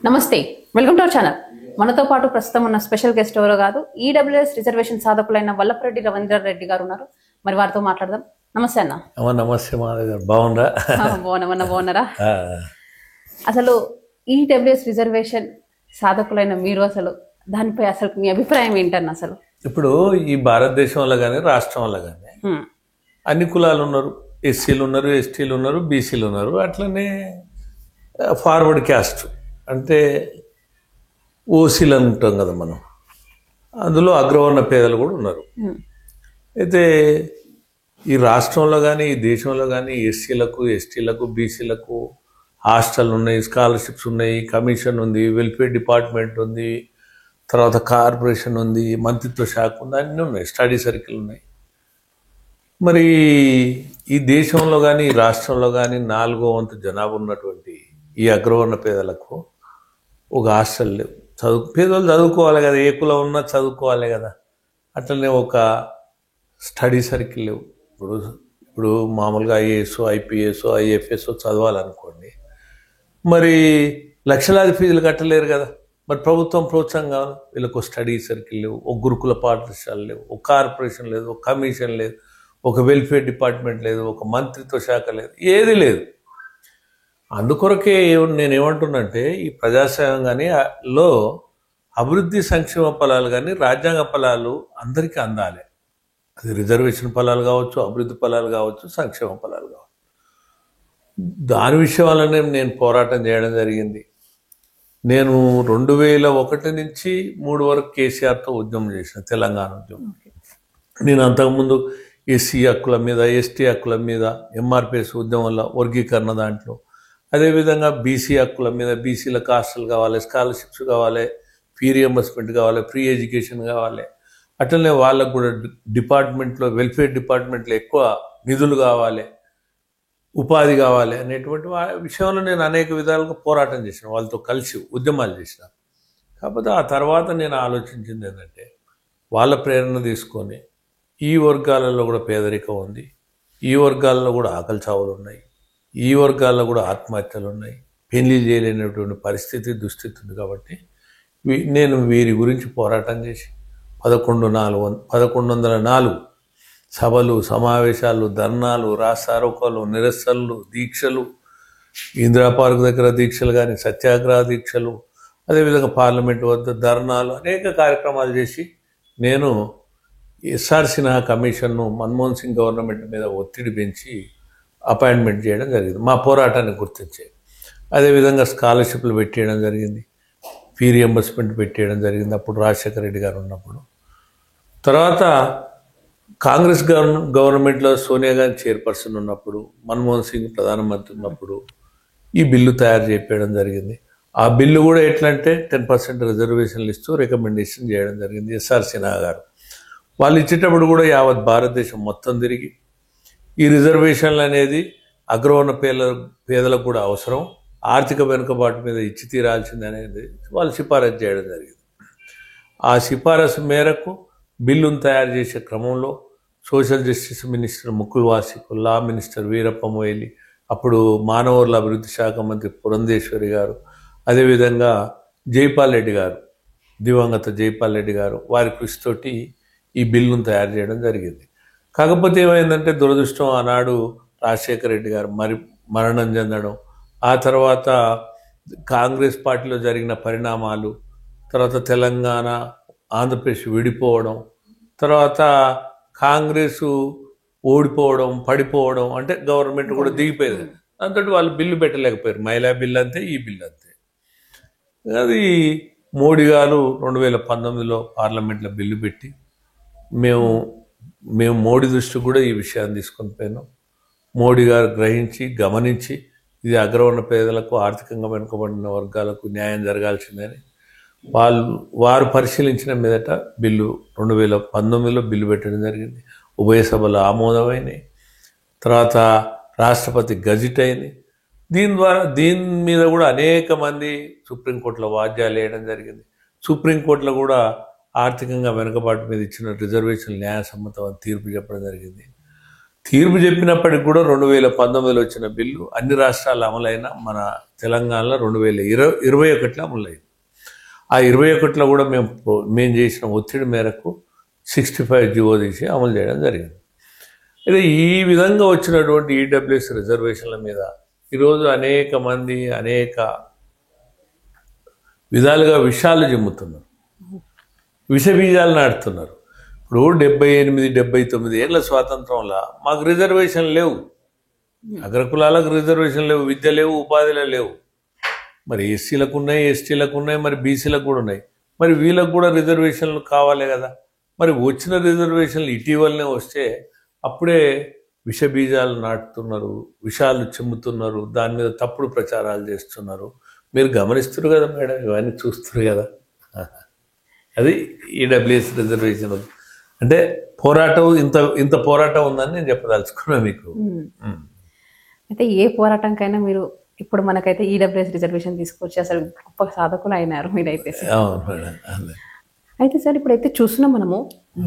నమస్తే, welcome to our channel. మనతో పాటు ప్రస్తుతం ఉన్న స్పెషల్ గెస్ట్ ఎవరో కాదు, ఈడబ్ల్యూఎస్ రిజర్వేషన్ సాధకులైన వల్లపరెడ్డి రవీంద్రారెడ్డి గారు ఉన్నారు. మరి వారితో మాట్లాడదాం. నమస్తే అన్న. నమస్తే మాధవ్ గారు, బాగున్నారా? బాగున్నారా? అసలు ఈడబ్ల్యూఎస్ రిజర్వేషన్ సాధకులైన మీరు అసలు దానిపై అసలు మీ అభిప్రాయం ఏంటన్న? అసలు ఇప్పుడు ఈ భారతదేశంలో కానీ రాష్ట్రంలో కానీ అన్ని కులాలు ఉన్నారు. ఎస్సీలు ఉన్నారు, ఎస్టీలు ఉన్నారు, బీసీలు ఉన్నారు. అట్లనే ఫార్వర్డ్ క్యాస్ట్ అంటే ఓసీలు అంటాం కదా మనం, అందులో అగ్రవర్ణ పేదలు కూడా ఉన్నారు. అయితే ఈ రాష్ట్రంలో కానీ ఈ దేశంలో కానీ ఎస్సీలకు, ఎస్టీలకు, బీసీలకు హాస్టల్ ఉన్నాయి, స్కాలర్షిప్స్ ఉన్నాయి, కమిషన్ ఉంది, వెల్ఫేర్ డిపార్ట్మెంట్ ఉంది, తర్వాత కార్పొరేషన్ ఉంది, మంత్రిత్వ శాఖ ఉంది, అన్నీ ఉన్నాయి, స్టడీ సర్కిల్ ఉన్నాయి. మరి ఈ దేశంలో కానీ ఈ రాష్ట్రంలో కానీ 4వ వంతు జనాభా ఉన్నటువంటి ఈ అగ్రవర్ణ పేదలకు ఒక హాస్టల్ లేవు. పేదలు చదువుకోవాలి కదా, ఏ కులం ఉన్నా చదువుకోవాలి కదా. అట్లనే ఒక స్టడీ సర్కిల్ లేవు. ఇప్పుడు మామూలుగా ఐఏఎస్, ఐపీఎస్, ఐఎఫ్ఎస్ చదవాలనుకోండి, మరి లక్షలాది ఫీజులు కట్టలేరు కదా. మరి ప్రభుత్వం ప్రోత్సాహం కావాలి. వీళ్ళకు స్టడీ సర్కిల్ లేవు, ఒక గురుకుల పాఠశాల లేవు, ఒక కార్పొరేషన్ లేదు, ఒక కమిషన్ లేదు, ఒక వెల్ఫేర్ డిపార్ట్మెంట్ లేదు, ఒక మంత్రిత్వ శాఖ లేదు, ఏది లేదు. అందుకొరకే నేనేమంటున్నంటే ఈ ప్రజాస్వామ్యం కానీ లో అభివృద్ధి సంక్షేమ ఫలాలు కానీ రాజ్యాంగ ఫలాలు అందరికీ అందాలి. అది రిజర్వేషన్ ఫలాలు కావచ్చు, అభివృద్ధి ఫలాలు కావచ్చు, సంక్షేమ ఫలాలు కావచ్చు. దాని విషయం వల్లనే నేను పోరాటం చేయడం జరిగింది. నేను 2001 నుంచి 2003 వరకు కేసీఆర్తో ఉద్యమం చేసిన, తెలంగాణ ఉద్యమం. నేను అంతకుముందు ఎస్సీ హక్కుల మీద, ఎస్టీ హక్కుల మీద, ఎంఆర్పిఎస్ ఉద్యమంలో వర్గీకరణ దాంట్లో, అదేవిధంగా బీసీ హక్కుల మీద, బీసీలకు హాస్టల్ కావాలి, స్కాలర్షిప్స్ కావాలి, ఫీ రియంబర్స్మెంట్ కావాలి, ఫ్రీ ఎడ్యుకేషన్ కావాలి, అట్లనే వాళ్ళకు కూడా డిపార్ట్మెంట్లో, వెల్ఫేర్ డిపార్ట్మెంట్లో ఎక్కువ నిధులు కావాలి, ఉపాధి కావాలి అనేటువంటి విషయంలో నేను అనేక విధాలుగా పోరాటం చేసిన, వాళ్ళతో కలిసి ఉద్యమాలు చేసిన. కాకపోతే ఆ తర్వాత నేను ఆలోచించింది ఏంటంటే, వాళ్ళ ప్రేరణ తీసుకొని ఈ వర్గాలలో కూడా పేదరికం ఉంది, ఈ వర్గాలలో కూడా ఆకలి చావులు ఉన్నాయి, ఈ వర్గాల్లో కూడా ఆత్మహత్యలు ఉన్నాయి, పెళ్లి చేయలేనటువంటి పరిస్థితి, దుస్థితి ఉంది. కాబట్టి నేను వీరి గురించి పోరాటం చేసి 1104 సభలు, సమావేశాలు, ధర్నాలు, రాస్తారోకోలు, నిరసనలు, దీక్షలు, ఇందిరా పార్క్ దగ్గర దీక్షలు కానీ, సత్యాగ్రహ దీక్షలు, అదేవిధంగా పార్లమెంట్ వద్ద ధర్నాలు, అనేక కార్యక్రమాలు చేసి నేను ఎస్ఆర్ సిన్హా కమిషన్ను మన్మోహన్ సింగ్ గవర్నమెంట్ మీద ఒత్తిడి పెంచి అపాయింట్మెంట్ చేయడం జరిగింది, మా పోరాటాన్ని గుర్తించే. అదేవిధంగా స్కాలర్షిప్లు పెట్టేయడం జరిగింది, ఫీ రియంబర్స్మెంట్ పెట్టేయడం జరిగింది అప్పుడు రాజశేఖర రెడ్డి గారు ఉన్నప్పుడు. తర్వాత కాంగ్రెస్ గవర్నమెంట్లో సోనియా గాంధీ చైర్పర్సన్ ఉన్నప్పుడు, మన్మోహన్ సింగ్ ప్రధానమంత్రి ఉన్నప్పుడు ఈ బిల్లు తయారు చేయడం జరిగింది. ఆ బిల్లు కూడా ఎట్లా అంటే 10% రిజర్వేషన్లు ఇస్తూ రికమెండేషన్ చేయడం జరిగింది ఎస్ఆర్ సిన్హా గారు. వాళ్ళు ఇచ్చేటప్పుడు కూడా యావత్ భారతదేశం మొత్తం తిరిగి ఈ రిజర్వేషన్లు అనేది అగ్రవర్ణ పేదలకు కూడా అవసరం, ఆర్థిక వెనుకబాటు మీద ఇచ్చి తీరాల్సింది అనేది వాళ్ళు సిఫారసు చేయడం జరిగింది. ఆ సిఫారసు మేరకు బిల్లును తయారు చేసే క్రమంలో social justice minister Mukul Wasnik, law minister Veerappa Moily, అప్పుడు మానవ వనరుల అభివృద్ధి శాఖ మంత్రి పురంధేశ్వరి గారు, అదేవిధంగా జైపాల్ రెడ్డి గారు, దివంగత జైపాల్ రెడ్డి గారు, వారి కృషితోటి ఈ బిల్లును తయారు చేయడం జరిగింది. కాకపోతే ఏమైందంటే దురదృష్టం, ఆనాడు రాజశేఖర రెడ్డి గారు మరణం చెందడం, ఆ తర్వాత కాంగ్రెస్ పార్టీలో జరిగిన పరిణామాలు, తర్వాత తెలంగాణ, ఆంధ్రప్రదేశ్ విడిపోవడం, తర్వాత కాంగ్రెస్ ఓడిపోవడం, పడిపోవడం, అంటే గవర్నమెంట్ కూడా దిగిపోయింది. దాంతో వాళ్ళు బిల్లు పెట్టలేకపోయారు. మహిళా బిల్లు అంతే, ఈ బిల్లు అంతే. అది మోడీ గారు 2019లో పార్లమెంట్లో బిల్లు పెట్టి మేము మోడీ దృష్టికి కూడా ఈ విషయాన్ని తీసుకొని పోయినాం. మోడీ గారు గ్రహించి, గమనించి ఇది అగ్రవర్ణ పేదలకు, ఆర్థికంగా వెనుకబడిన వర్గాలకు న్యాయం జరగాల్సిందని వారు పరిశీలించిన మీదట బిల్లు 2019లో బిల్లు పెట్టడం జరిగింది. ఉభయ సభలు ఆమోదమైనవి. తర్వాత రాష్ట్రపతి గజిట్ అయింది. దీని మీద కూడా అనేక మంది సుప్రీంకోర్టులో వాద్యాలు వేయడం జరిగింది. సుప్రీంకోర్టులో కూడా ఆర్థికంగా వెనుకబాటు మీద ఇచ్చిన రిజర్వేషన్ న్యాయసమ్మతం అని తీర్పు చెప్పడం జరిగింది. తీర్పు చెప్పినప్పటికి కూడా 2019లో వచ్చిన బిల్లు అన్ని రాష్ట్రాలు అమలైన మన తెలంగాణలో 2021లో అమలైంది. ఆ 21లో కూడా మేము చేసిన ఒత్తిడి మేరకు 65 జీవో తీసి అమలు చేయడం జరిగింది. అయితే ఈ విధంగా వచ్చినటువంటి ఈడబ్ల్యూఎస్ రిజర్వేషన్ల మీద ఈరోజు అనేక మంది అనేక విధాలుగా విషాలు చిమ్ముతున్నారు, విషబీజాలు నాటుతున్నారు. ఇప్పుడు 78-79 ఏళ్ళ స్వాతంత్రంలో మాకు రిజర్వేషన్ లేవు, అగ్రకులాలకు రిజర్వేషన్ లేవు, విద్య లేవు, ఉపాధిలో లేవు. మరి ఎస్సీలకు ఉన్నాయి, ఎస్టీలకు ఉన్నాయి, మరి బీసీలకు కూడా ఉన్నాయి. మరి వీళ్ళకు కూడా రిజర్వేషన్లు కావాలి కదా. మరి వచ్చిన రిజర్వేషన్లు ఇటీవలనే వస్తే అప్పుడే విషబీజాలు నాటుతున్నారు, విషాలు చిమ్ముతున్నారు, దాని మీద తప్పుడు ప్రచారాలు చేస్తున్నారు. మీరు గమనిస్తున్నారు కదా మేడం, ఇవన్నీ చూస్తున్నారు కదా. అది ఈడబ్ల్యూఎస్ రిజర్వేషన్ అంటే పోరాటం, ఇంత పోరాటం ఉందని నేను చెప్పదలుచుకున్నా మీకు. అయితే ఏ పోరాటంకైనా మీరు ఇప్పుడు మనకైతే ఈడబ్ల్యూఎస్ రిజర్వేషన్ తీసుకొచ్చి అసలు గొప్ప సాధకులు అయినారు మీరైతే. అవును మేడం. అయితే సార్ ఇప్పుడైతే చూస్తున్నాం మనము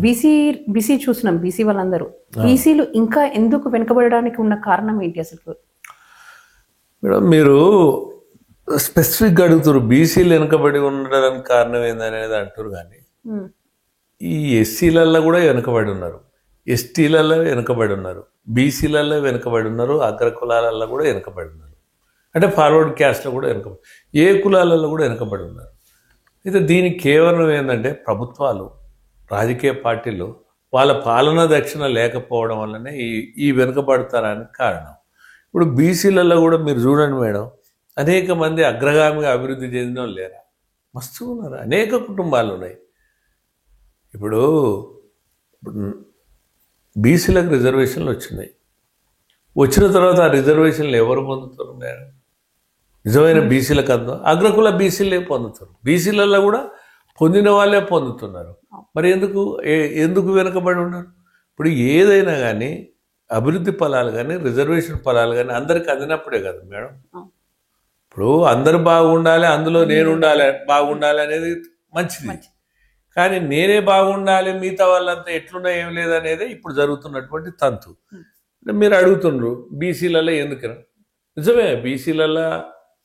బీసీ చూస్తున్నాం, బీసీ వాళ్ళందరూ బీసీలు ఇంకా ఎందుకు వెనుకబడడానికి ఉన్న కారణం ఏంటి అసలు? మేడం మీరు స్పెసిఫిక్గా అడుగుతారు, బీసీలు వెనుకబడి ఉండడానికి కారణం ఏందనేది అంటారు. కానీ ఈ ఎస్సీలలో కూడా వెనుకబడి ఉన్నారు, ఎస్టీలలో వెనుకబడి ఉన్నారు, బీసీలలో వెనుకబడి ఉన్నారు, అగ్ర కులాలలో కూడా వెనుకబడి ఉన్నారు, అంటే ఫార్వర్డ్ క్యాస్ట్లో కూడా వెనుకబడి, ఏ కులాలలో కూడా వెనుకబడి ఉన్నారు. అయితే దీనికి కేవలం ఏంటంటే ప్రభుత్వాలు, రాజకీయ పార్టీలు వాళ్ళ పాలనా దక్షిణ లేకపోవడం వల్లనే ఈ వెనుకబడతారానికి కారణం. ఇప్పుడు బీసీలలో కూడా మీరు చూడండి మేడం, అనేక మంది అగ్రగామిగా అభివృద్ధి చెందిన వాళ్ళు లేరా? మస్తు ఉన్నారు, అనేక కుటుంబాలు ఉన్నాయి. ఇప్పుడు బీసీలకు రిజర్వేషన్లు వచ్చినాయి, వచ్చిన తర్వాత ఆ రిజర్వేషన్లు ఎవరు పొందుతారు మేడం? నిజమైన బీసీలకు అందం అగ్రకుల బీసీలే పొందుతారు, బీసీలలో కూడా పొందిన వాళ్ళే పొందుతున్నారు. మరి ఎందుకు వెనుకబడి ఉన్నారు? ఇప్పుడు ఏదైనా కానీ అభివృద్ధి ఫలాలు కానీ రిజర్వేషన్ ఫలాలు కానీ అందరికి అందినప్పుడే కదా మేడం. ఇప్పుడు అందరు బాగుండాలి, అందులో నేను బాగుండాలి అనేది మంచిది. కానీ నేనే బాగుండాలి, మిగతా వాళ్ళంతా ఎట్లున్నా ఏం లేదనేదే ఇప్పుడు జరుగుతున్నటువంటి తంతు. మీరు అడుగుతుండ్రు బీసీలలో ఎందుకు? నిజమే, బీసీలలో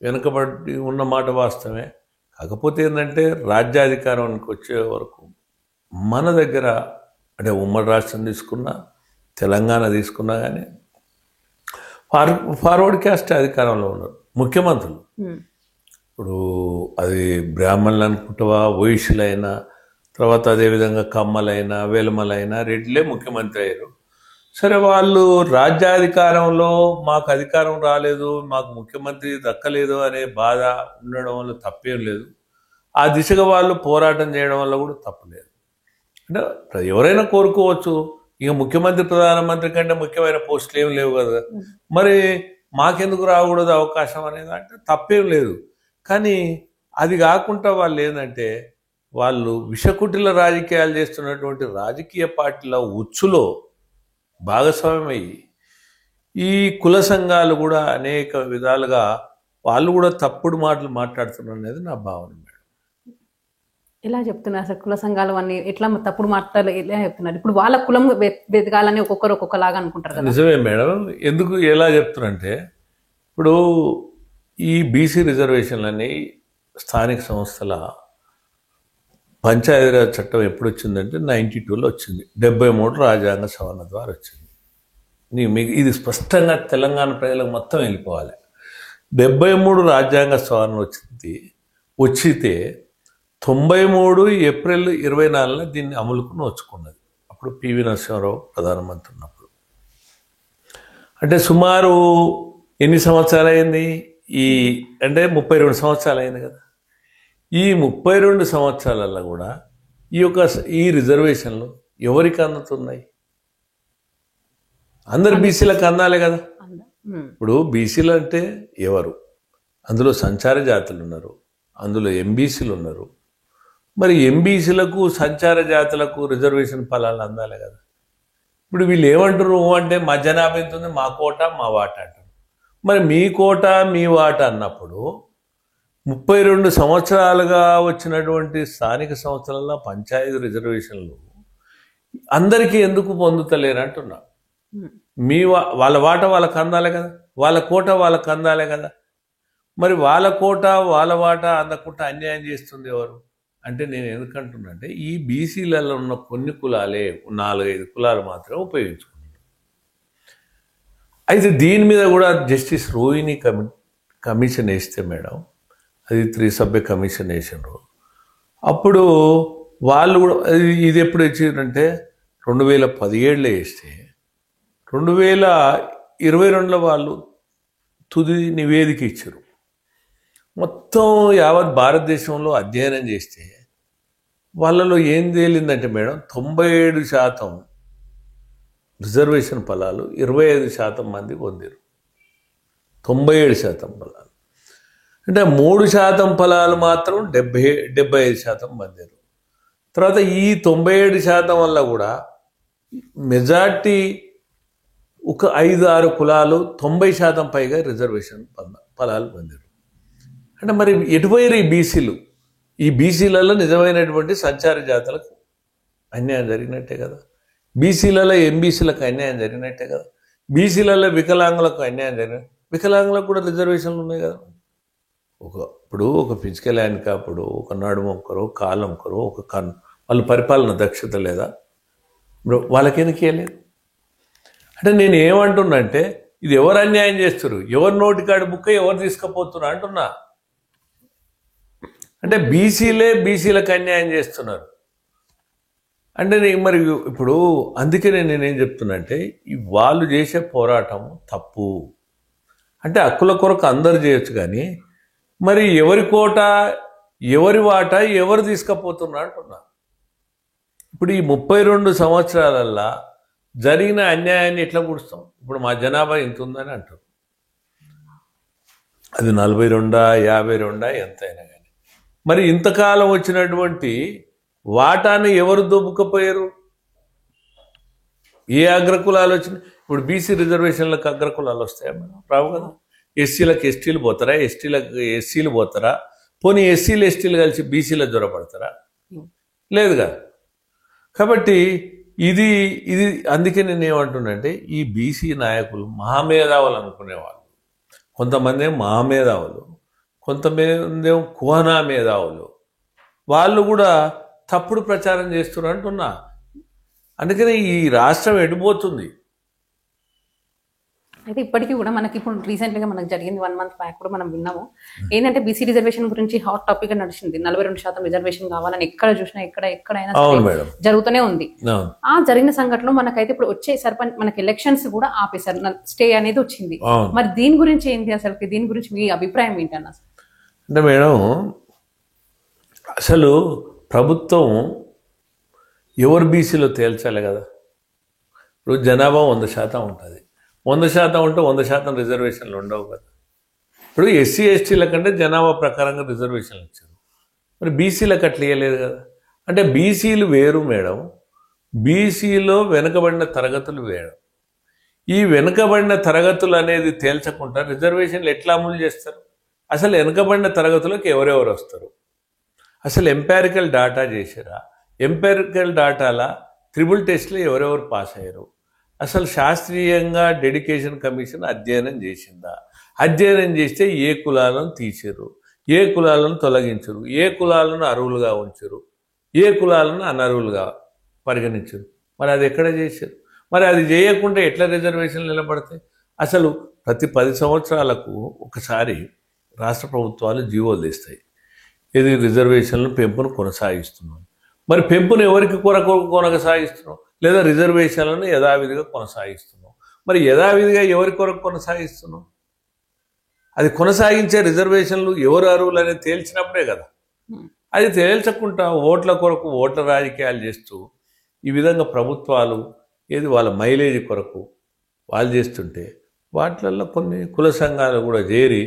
వెనుకబడి ఉన్న మాట వాస్తవమే. కాకపోతే ఏంటంటే రాజ్యాధికారానికి వచ్చే వరకు మన దగ్గర, అంటే ఉమ్మడి రాష్ట్రం తీసుకున్నా, తెలంగాణ తీసుకున్నా కానీ ఫార్వర్డ్ క్యాస్ట్ అధికారంలో ఉన్నారు ముఖ్యమంత్రులు. ఇప్పుడు అది బ్రాహ్మణులు అనుకుంటావా, వైశ్యులైనా, తర్వాత అదేవిధంగా కమ్మలైనా, వెలమలైనా, రెడ్లే ముఖ్యమంత్రి అయ్యారు. సరే, వాళ్ళు రాజ్యాధికారంలో మాకు అధికారం రాలేదు, మాకు ముఖ్యమంత్రి దక్కలేదు అనే బాధ ఉండడం వల్ల తప్పేం లేదు. ఆ దిశగా వాళ్ళు పోరాటం చేయడం వల్ల కూడా తప్పలేదు. అంటే ఎవరైనా కోరుకోవచ్చు, ఇక ముఖ్యమంత్రి ప్రధానమంత్రి కంటే ముఖ్యమైన పోస్టులు ఏం లేవు కదా, మరి మాకెందుకు రాకూడదు అవకాశం అనేది అంటే తప్పేం లేదు. కానీ అది కాకుండా వాళ్ళు ఏంటంటే వాళ్ళు విషకుటిల రాజకీయాలు చేస్తున్నటువంటి రాజకీయ పార్టీల ఉచ్చులో భాగస్వామ్యమయ్యి ఈ కుల సంఘాలు కూడా అనేక విధాలుగా వాళ్ళు కూడా తప్పుడు మాటలు మాట్లాడుతున్నారు అనేది నా భావన మేడం. ఎలా చెప్తున్నారు అసలు కుల సంఘాలు అన్ని ఎట్లా తప్పుడు మాటలు ఎలా చెప్తున్నారు? ఇప్పుడు వాళ్ళ కులం వెతకాలని ఒక్కొక్కరు ఒక్కొక్కలాగా అనుకుంటారు కదా. నిజమే మేడం. ఎందుకు ఎలా చెప్తున్నారంటే ఇప్పుడు ఈ బీసీ రిజర్వేషన్లని స్థానిక సంస్థల పంచాయతీరాజ్ చట్టం ఎప్పుడు వచ్చిందంటే 92లో వచ్చింది, 73 రాజ్యాంగ సవరణ ద్వారా వచ్చింది. మీకు ఇది స్పష్టంగా తెలంగాణ ప్రజలకు మొత్తం వెళ్ళిపోవాలి. 73 రాజ్యాంగ సవరణ వచ్చితే 93 ఏప్రిల్ 24 దీన్ని అమలుకు నోచుకున్నది. అప్పుడు పివి నరసింహారావు ప్రధానమంత్రి ఉన్నప్పుడు. అంటే సుమారు ఎన్ని సంవత్సరాలు అయింది? అంటే 32 సంవత్సరాలు అయింది కదా. ఈ 32 సంవత్సరాలలో కూడా ఈ రిజర్వేషన్లు ఎవరికి అందుతున్నాయి? అందరు బీసీలకు అందాలి కదా. ఇప్పుడు బీసీలు అంటే ఎవరు? అందులో సంచార జాతులు ఉన్నారు, అందులో ఎంబీసీలు ఉన్నారు. మరి ఎంబీసీలకు సంచార జాతులకు రిజర్వేషన్ ఫలాలు అందాలి కదా. ఇప్పుడు వీళ్ళు ఏమంటారు అంటే మా జనాభా ఎంత ఉంది, మా కోట మా వాట అంటారు. మరి మీ కోట మీ వాట అన్నప్పుడు 32 సంవత్సరాలుగా వచ్చినటువంటి స్థానిక సంస్థల పంచాయతీ రిజర్వేషన్లు అందరికీ ఎందుకు పొందుతలేరు అంటున్నా. వాళ్ళ వాటా వాళ్ళకు అందాలే కదా, వాళ్ళ కోట వాళ్ళకు అందాలే కదా. మరి వాళ్ళ కోట వాళ్ళ వాటా అందకుండా అన్యాయం చేస్తుంది ఎవరు అంటే నేను ఎందుకంటున్నా అంటే ఈ బీసీలలో ఉన్న కొన్ని కులాలే 4-5 కులాలు మాత్రమే ఉపయోగించుకుంటున్నారు. అయితే దీని మీద కూడా జస్టిస్ రోహిణి కమిషన్ వేస్తే మేడం, అది 3 సభ్య కమిషన్ వేసినారు. అప్పుడు వాళ్ళు కూడా ఇది ఎప్పుడు ఇచ్చారంటే 2017లో వేస్తే 2022లో వాళ్ళు తుది నివేదిక ఇచ్చారు. మొత్తం యావత్ భారతదేశంలో అధ్యయనం చేస్తే వాళ్ళలో ఏం తేలిందంటే మేడం 97% రిజర్వేషన్ ఫలాలు 25% మంది పొందారు. 97% ఫలాలు అంటే 3% ఫలాలు మాత్రం 75% పొందారు. తర్వాత ఈ 97% వల్ల కూడా మెజార్టీ ఒక 5-6 కులాలు 90% పైగా రిజర్వేషన్ ఫలాలు పొందారు. అంటే మరి ఎటుపోయారు ఈ బీసీలు? ఈ బీసీలలో నిజమైనటువంటి సంచార జాతులకు అన్యాయం జరిగినట్టే కదా, బీసీలలో ఎంబీసీలకు అన్యాయం జరిగినట్టే కదా, బీసీలలో వికలాంగులకు అన్యాయం జరిగిన, వికలాంగులకు కూడా రిజర్వేషన్లు ఉన్నాయి కదా. ఇప్పుడు ఒక ఫిజికల్ హ్యాండిక్యాప్డ్, ఒక నడుము ఒక్కరు, కాలు ఒక్కరు, ఒక కన్ను, వాళ్ళ పరిపాలన దక్షత లేదా? ఇప్పుడు వాళ్ళకెందుకు ఇవ్వలేదు? అంటే నేను ఏమంటున్నా అంటే ఇది ఎవరు అన్యాయం చేస్తారు, ఎవరు నోటికాడు బుక్క ఎవరు తీసుకుపోతున్నారు అంటున్నా. అంటే బీసీలకు అన్యాయం చేస్తున్నారు అంటే మరి ఇప్పుడు అందుకనే నేనేం చెప్తున్నా అంటే వాళ్ళు చేసే పోరాటం తప్పు. అంటే హక్కుల కొరకు అందరు చేయొచ్చు కానీ మరి ఎవరి కోట ఎవరి వాట ఎవరు తీసుకుపోతున్నా అంటున్నా. ఇప్పుడు ఈ 32 సంవత్సరాలల్లా జరిగిన అన్యాయాన్ని ఎట్లా కూడుస్తాం? ఇప్పుడు మా జనాభా ఇంత ఉందని అంటారు, అది 42 52 ఎంతైనా కానీ మరి ఇంతకాలం వచ్చినటువంటి వాటాను ఎవరు దొబ్బుకపోయారు? ఏ అగ్రకులాలు వచ్చినాయి? ఇప్పుడు బీసీ రిజర్వేషన్లకు అగ్రకులాలు వస్తాయా మేడం? రావు కదా. ఎస్సీలకు ఎస్టీలు పోతారా, ఎస్టీలకు ఎస్సీలు పోతారా? పోనీ ఎస్సీలు ఎస్టీలు కలిసి బీసీలో జ్వరపడతారా? లేదుగా. కాబట్టి ఇది అందుకే నేను ఏమంటున్నా అంటే ఈ బీసీ నాయకులు మహామేధావులు అనుకునేవాళ్ళు, కొంతమంది ఏమో మహామేధావులు, కొంతమంది ఏమో కుహనా మేధావులు, వాళ్ళు కూడా తప్పుడు ప్రచారం చేస్తున్నారు అంటున్నా. అందుకని ఈ రాష్ట్రం ఎడిపోతుంది. అయితే ఇప్పటికీ కూడా మనకి ఇప్పుడు రీసెంట్గా మనకు జరిగింది 1 month బ్యాక్ కూడా మనం విన్నాము. ఏంటంటే బీసీ రిజర్వేషన్ గురించి హాట్ టాపిక్ గా నడిచింది. 42% రిజర్వేషన్ కావాలని ఎక్కడ చూసినా ఎక్కడైనా జరుగుతూనే ఉంది. ఆ జరిగిన సంఘటనలో మనకైతే ఇప్పుడు వచ్చే సర్పంచ్ మనకి ఎలక్షన్స్ కూడా ఆపేశారు, స్టే అనేది వచ్చింది. మరి దీని గురించి ఏంటి అసలు, దీని గురించి మీ అభిప్రాయం ఏంటన్న? అంటే మేడం అసలు ప్రభుత్వం ఎవరు బీసీలో తేల్చాలి కదా. ఇప్పుడు జనాభా 100% ఉంటుంది, 100% ఉంటే 100% రిజర్వేషన్లు ఉండవు కదా. ఇప్పుడు ఎస్సీ ఎస్టీల కంటే జనాభా ప్రకారంగా రిజర్వేషన్లు ఇచ్చారు, మరి బీసీలకు అట్లా ఇవ్వలేదు కదా. అంటే బీసీలు వేరు మేడం, బీసీలో వెనుకబడిన తరగతులు వేరు. ఈ వెనుకబడిన తరగతులు అనేది తేల్చకుండా రిజర్వేషన్లు ఎట్లా అమలు చేస్తారు? అసలు వెనుకబడిన తరగతులకు ఎవరెవరు వస్తారు? అసలు ఎంపారికల్ డాటా చేసారా? ఎంపారికల్ డాటాల త్రిబుల్ టెస్ట్లో ఎవరెవరు పాస్ అయ్యారు? అసలు శాస్త్రీయంగా డెడికేషన్ కమిషన్ అధ్యయనం చేసిందా? అధ్యయనం చేస్తే ఏ కులాలను తీసారు, ఏ కులాలను తొలగించరు, ఏ కులాలను అర్హులుగా ఉంచరు, ఏ కులాలను అనర్హులుగా పరిగణించరు? మరి అది ఎక్కడ చేశారు? మరి అది చేయకుండా ఎట్లా రిజర్వేషన్లు నిలబడతాయి? అసలు ప్రతి 10 సంవత్సరాలకు ఒకసారి రాష్ట్ర ప్రభుత్వాలు జీవోలు తెస్తాయి, ఇది రిజర్వేషన్లు పెంపును కొనసాగిస్తున్నాం. మరి పెంపును ఎవరికి కొనసాగిస్తున్నాం? లేదా రిజర్వేషన్లను యథావిధిగా కొనసాగిస్తున్నాం. మరి యథావిధిగా ఎవరి కొరకు కొనసాగిస్తున్నాం? అది కొనసాగించే రిజర్వేషన్లు ఎవరు అర్హులు అనేది తేల్చినప్పుడే కదా. అది తేల్చకుండా ఓట్ల కొరకు ఓట్ల రాజకీయాలు చేస్తూ ఈ విధంగా ప్రభుత్వాలు ఏది వాళ్ళ మైలేజ్ కొరకు వాళ్ళు చేస్తుంటే వాటిల్లో కొన్ని కుల సంఘాలు కూడా చేరి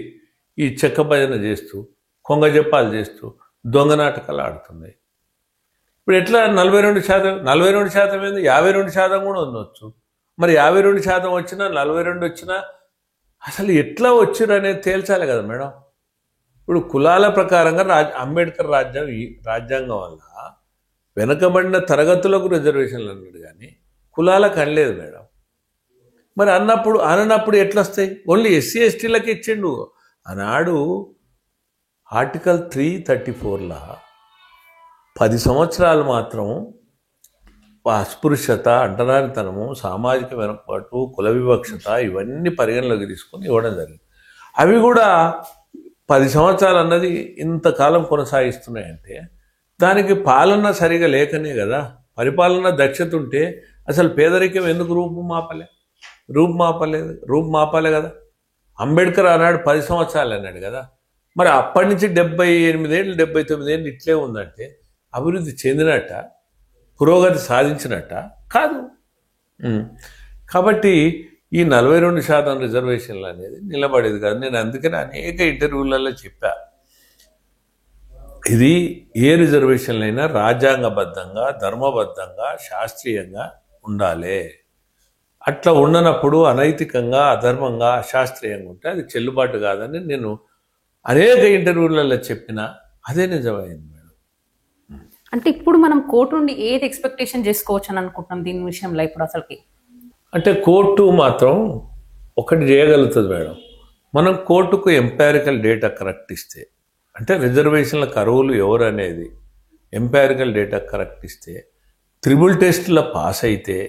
ఈ చెక్క భజన చేస్తూ కొంగ జపాలు చేస్తూ దొంగ నాటకాలు ఆడుతున్నాయి. ఇప్పుడు ఎట్లా 42% ఏంది, 52% కూడా ఉండొచ్చు. మరి 52% వచ్చినా 42 వచ్చినా అసలు ఎట్లా వచ్చారు అనేది తేల్చాలి కదా మేడం. ఇప్పుడు కులాల ప్రకారంగా అంబేద్కర్ రాజ్యాంగం వల్ల వెనకబడిన తరగతులకు రిజర్వేషన్లు అన్నాడు కానీ కులాలకు అనలేదు మేడం. మరి అనప్పుడు ఎట్లా వస్తాయి? ఓన్లీ ఎస్సీ ఎస్టీలకి ఇచ్చిండు. ఆనాడు ఆర్టికల్ 334లా 10 సంవత్సరాలు మాత్రం అస్పృశ్యత, అంటరానితనము, సామాజిక వెనుకబాటు, కుల వివక్షత ఇవన్నీ పరిగణలోకి తీసుకొని ఇవ్వడం జరిగింది. అవి కూడా 10 సంవత్సరాలు అన్నది ఇంతకాలం కొనసాగిస్తున్నాయంటే దానికి పాలన సరిగా లేకనే కదా. పరిపాలన దక్షత ఉంటే అసలు పేదరికం ఎందుకు రూపుమాపాలే కదా. అంబేద్కర్ ఆనాడు 10 సంవత్సరాలు అన్నాడు కదా. మరి అప్పటి నుంచి 78 ఏళ్ళు 79 ఏళ్ళు ఇట్లే ఉందంటే అభివృద్ధి చెందినట్ట, పురోగతి సాధించినట్ట కాదు. కాబట్టి ఈ 42% రిజర్వేషన్లు అనేది నిలబడేది కాదు. నేను అందుకని అనేక ఇంటర్వ్యూలలో చెప్పా, ఇది ఏ రిజర్వేషన్లైనా రాజ్యాంగబద్ధంగా, ధర్మబద్ధంగా, శాస్త్రీయంగా ఉండాలి. అట్లా ఉండనప్పుడు అనైతికంగా, అధర్మంగా, అశాస్త్రీయంగా ఉంటే అది చెల్లుబాటు కాదని నేను అనేక ఇంటర్వ్యూలలో చెప్పినా అదే నిజమైంది మేడం. అంటే ఇప్పుడు మనం కోర్టు నుండి ఏది ఎక్స్పెక్టేషన్ చేసుకోవచ్చు అని అనుకుంటున్నాం దీని విషయంలో ఇప్పుడు అసలుకి? అంటే కోర్టు మాత్రం ఒకటి చేయగలుగుతుంది మేడం. మనం కోర్టుకు ఎంపారికల్ డేటా కరెక్ట్ ఇస్తే, అంటే రిజర్వేషన్లకు అర్హులు ఎవరు అనేది ఎంపారికల్ డేటా కరెక్ట్ ఇస్తే, త్రిబుల్ టెస్ట్లో పాస్ అయితే,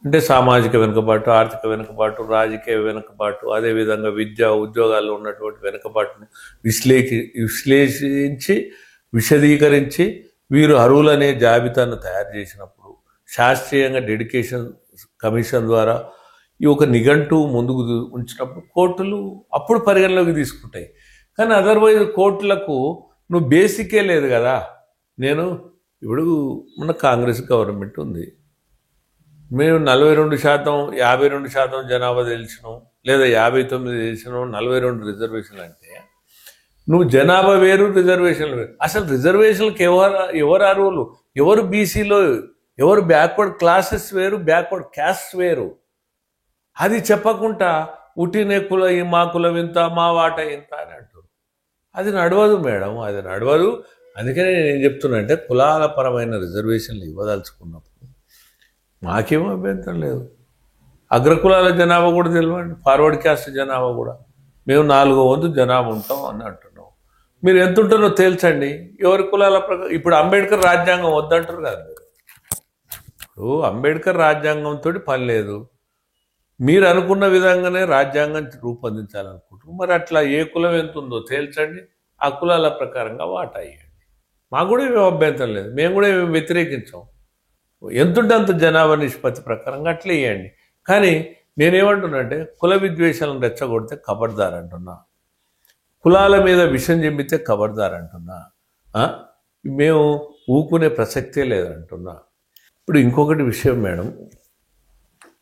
అంటే సామాజిక వెనుకబాటు, ఆర్థిక వెనుకబాటు, రాజకీయ వెనుకబాటు, అదేవిధంగా విద్య ఉద్యోగాల్లో ఉన్నటువంటి వెనుకబాటును విశ్లేషించి విశదీకరించి వీరు అర్హులనే జాబితాను తయారు చేసినప్పుడు, శాస్త్రీయంగా డెడికేషన్ కమిషన్ ద్వారా ఈ ఒక నిఘంటు ముందుకు ఉంచినప్పుడు కోర్టులు అప్పుడు పరిగణలోకి తీసుకుంటాయి. కానీ అదర్వైజ్ కోర్టులకు నువ్వు బేసికే లేదు కదా. నేను ఇప్పుడు మన కాంగ్రెస్ గవర్నమెంట్ ఉంది, మేము 42%, 52% జనాభా తెలిసినాం, లేదా 59 తెలిసినాం, 42 రిజర్వేషన్లు అంటే నువ్వు జనాభా వేరు, రిజర్వేషన్లు వేరు. అసలు రిజర్వేషన్లకు ఎవరు అర్హులు, ఎవరు బీసీలో, ఎవరు బ్యాక్వర్డ్ క్లాసెస్ వేరు, బ్యాక్వర్డ్ క్యాస్ట్ వేరు, అది చెప్పకుండా ఉట్టినే మా కులం ఇంత, మా వాట ఇంత అని అంటారు. అది నడవదు మేడం, అది నడవదు. అందుకనే నేను చెప్తున్నా, అంటే కులాల పరమైన రిజర్వేషన్లు ఇవ్వదలుచుకున్నప్పుడు మాకేమో అభ్యంతరం లేదు. అగ్రకులాల జనాభా కూడా తెలియండి, ఫార్వర్డ్ క్యాస్ట్ జనాభా కూడా మేము 4వ వంతు జనాభా ఉంటాం అని అంటున్నాం. మీరు ఎంత ఉంటారో తేల్చండి. ఎవరి కులాల ప్రకారం ఇప్పుడు అంబేద్కర్ రాజ్యాంగం వద్దంటారు కదా మీరు. ఇప్పుడు అంబేద్కర్ రాజ్యాంగంతో పని లేదు, మీరు అనుకున్న విధంగానే రాజ్యాంగం రూపొందించాలనుకుంటారు. మరి అట్లా ఏ కులం ఎంత ఉందో తేల్చండి, ఆ కులాల ప్రకారంగా వాటా ఇవ్వండి. మాకు కూడా ఏమీ అభ్యంతరం లేదు, మేము కూడా ఏమి వ్యతిరేకించాం. ఎంతుంటే అంత జనాభా నిష్పత్తి ప్రకారంగా అట్లా ఇవ్వండి. కానీ నేనేమంటున్నా అంటే కుల విద్వేషాలను రెచ్చగొడితే ఖబర్దార్ అంటున్నా, కులాల మీద విషం చెమ్మితే ఖబర్దార్ అంటున్నా, మేము ఊకునే ప్రసక్తే లేదంటున్నా. ఇప్పుడు ఇంకొకటి విషయం మేడం,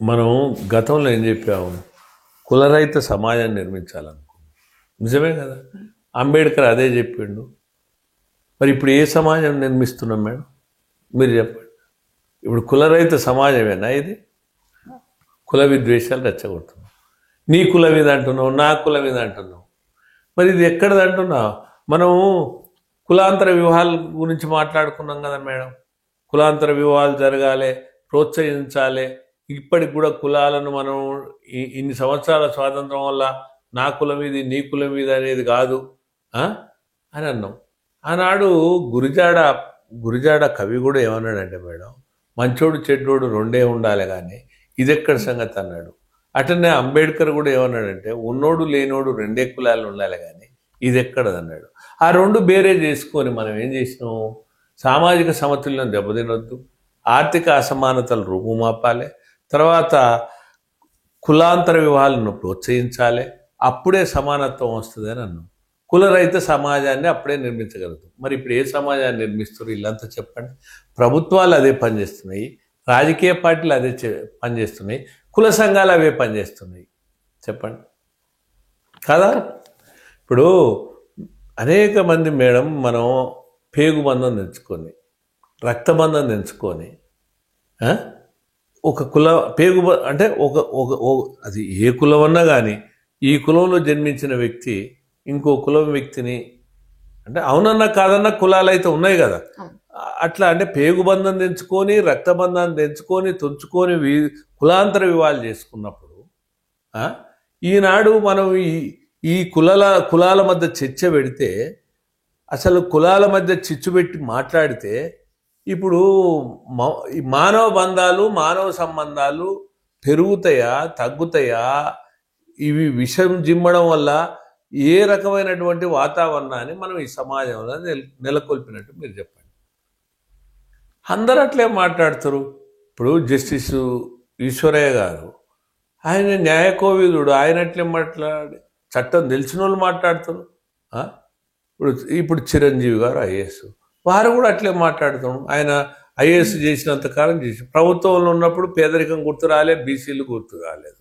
మనం గతంలో ఏం చెప్పాము, కులరహిత సమాజాన్ని నిర్మించాలనుకున్నాం, నిజమే కదా. అంబేద్కర్ అదే చెప్పిండు. మరి ఇప్పుడు ఏ సమాజం నిర్మిస్తున్నాం మేడం, మీరు చెప్పండి. ఇప్పుడు కులరహిత సమాజమేనా ఇది? కుల విద్వేషాలు రెచ్చగొడుతున్నాం. నీ కుల మీద అంటున్నావు, నా కుల మీద అంటున్నావు. మరి ఇది ఎక్కడది అంటున్నావు? మనము కులాంతర వివాహాల గురించి మాట్లాడుకున్నాం కదా మేడం. కులాంతర వివాహాలు జరగాలి, ప్రోత్సహించాలి. ఇప్పటికి కూడా కులాలను మనం ఇన్ని సంవత్సరాల స్వాతంత్రం వల్ల నా కులం ఇది, నీ కులం ఇది అనేది కాదు అని అన్నాం. ఆనాడు గురిజాడ కవి కూడా ఏమన్నాడంటే మేడం, మంచోడు చెడ్డోడు రెండే ఉండాలి కానీ ఇది ఎక్కడ సంగతి అన్నాడు. అటనే అంబేద్కర్ కూడా ఏమన్నాడంటే ఉన్నోడు లేనోడు రెండే కులాలు ఉండాలి కానీ ఇది ఎక్కడది అన్నాడు. ఆ రెండు బేరే చేసుకొని మనం ఏం చేసినాం, సామాజిక సమతుల్యం దెబ్బతినొద్దు, ఆర్థిక అసమానతలు రూపుమాపాలి, తర్వాత కులాంతర వివాహాలను ప్రోత్సహించాలి, అప్పుడే సమానత్వం వస్తుంది అని అన్నాం. కులరహిత సమాజాన్ని అప్పుడే నిర్మించగలుగుతాం. మరి ఇప్పుడు ఏ సమాజాన్ని నిర్మిస్తారు ఇల్లంతా చెప్పండి? ప్రభుత్వాలు అదే పనిచేస్తున్నాయి, రాజకీయ పార్టీలు అదే పనిచేస్తున్నాయి, కుల సంఘాలు అవే పనిచేస్తున్నాయి, చెప్పండి కదా. ఇప్పుడు అనేక మంది మేడం మనం పేగుబంధం తెంచుకొని, రక్తబంధం తెంచుకొని, ఒక కుల అంటే అది ఏ కులం అన్నా కానీ ఈ కులంలో జన్మించిన వ్యక్తి ఇంకో కులం వ్యక్తిని, అంటే అవునన్నా కాదన్నా కులాలు అయితే ఉన్నాయి కదా, అట్లా అంటే పేగుబంధం తెంచుకొని, రక్తబంధాన్ని తెంచుకొని, తుంచుకొని కులాంతర వివాహాలు చేసుకున్నప్పుడు ఆ? ఈనాడు మనం ఈ కులాల మధ్య చర్చ పెడితే, అసలు కులాల మధ్య చిచ్చు పెట్టి మాట్లాడితే ఇప్పుడు ఈ మానవ బంధాలు మానవ సంబంధాలు పెరుగుతాయా తగ్గుతాయా? ఇవి విషం జిమ్మడం వల్ల ఏ రకమైనటువంటి వాతావరణాన్ని మనం ఈ సమాజంలో నెలకొల్పినట్టు మీరు చెప్పండి. అందరూ అట్లే మాట్లాడతారు. ఇప్పుడు జస్టిస్ ఈశ్వరయ్య గారు, ఆయన న్యాయకోవిదుడు, ఆయన అట్లే మాట్లాడి చట్టం తెలిసిన వాళ్ళు మాట్లాడతారు. ఇప్పుడు చిరంజీవి గారు ఐఏఎస్, వారు కూడా అట్లే మాట్లాడతాం. ఆయన ఐఏఎస్ చేసినంత కాలం చేసి, ప్రభుత్వంలో ఉన్నప్పుడు పేదరికం గుర్తు రాలే, బీసీలు గుర్తు రాలేదు.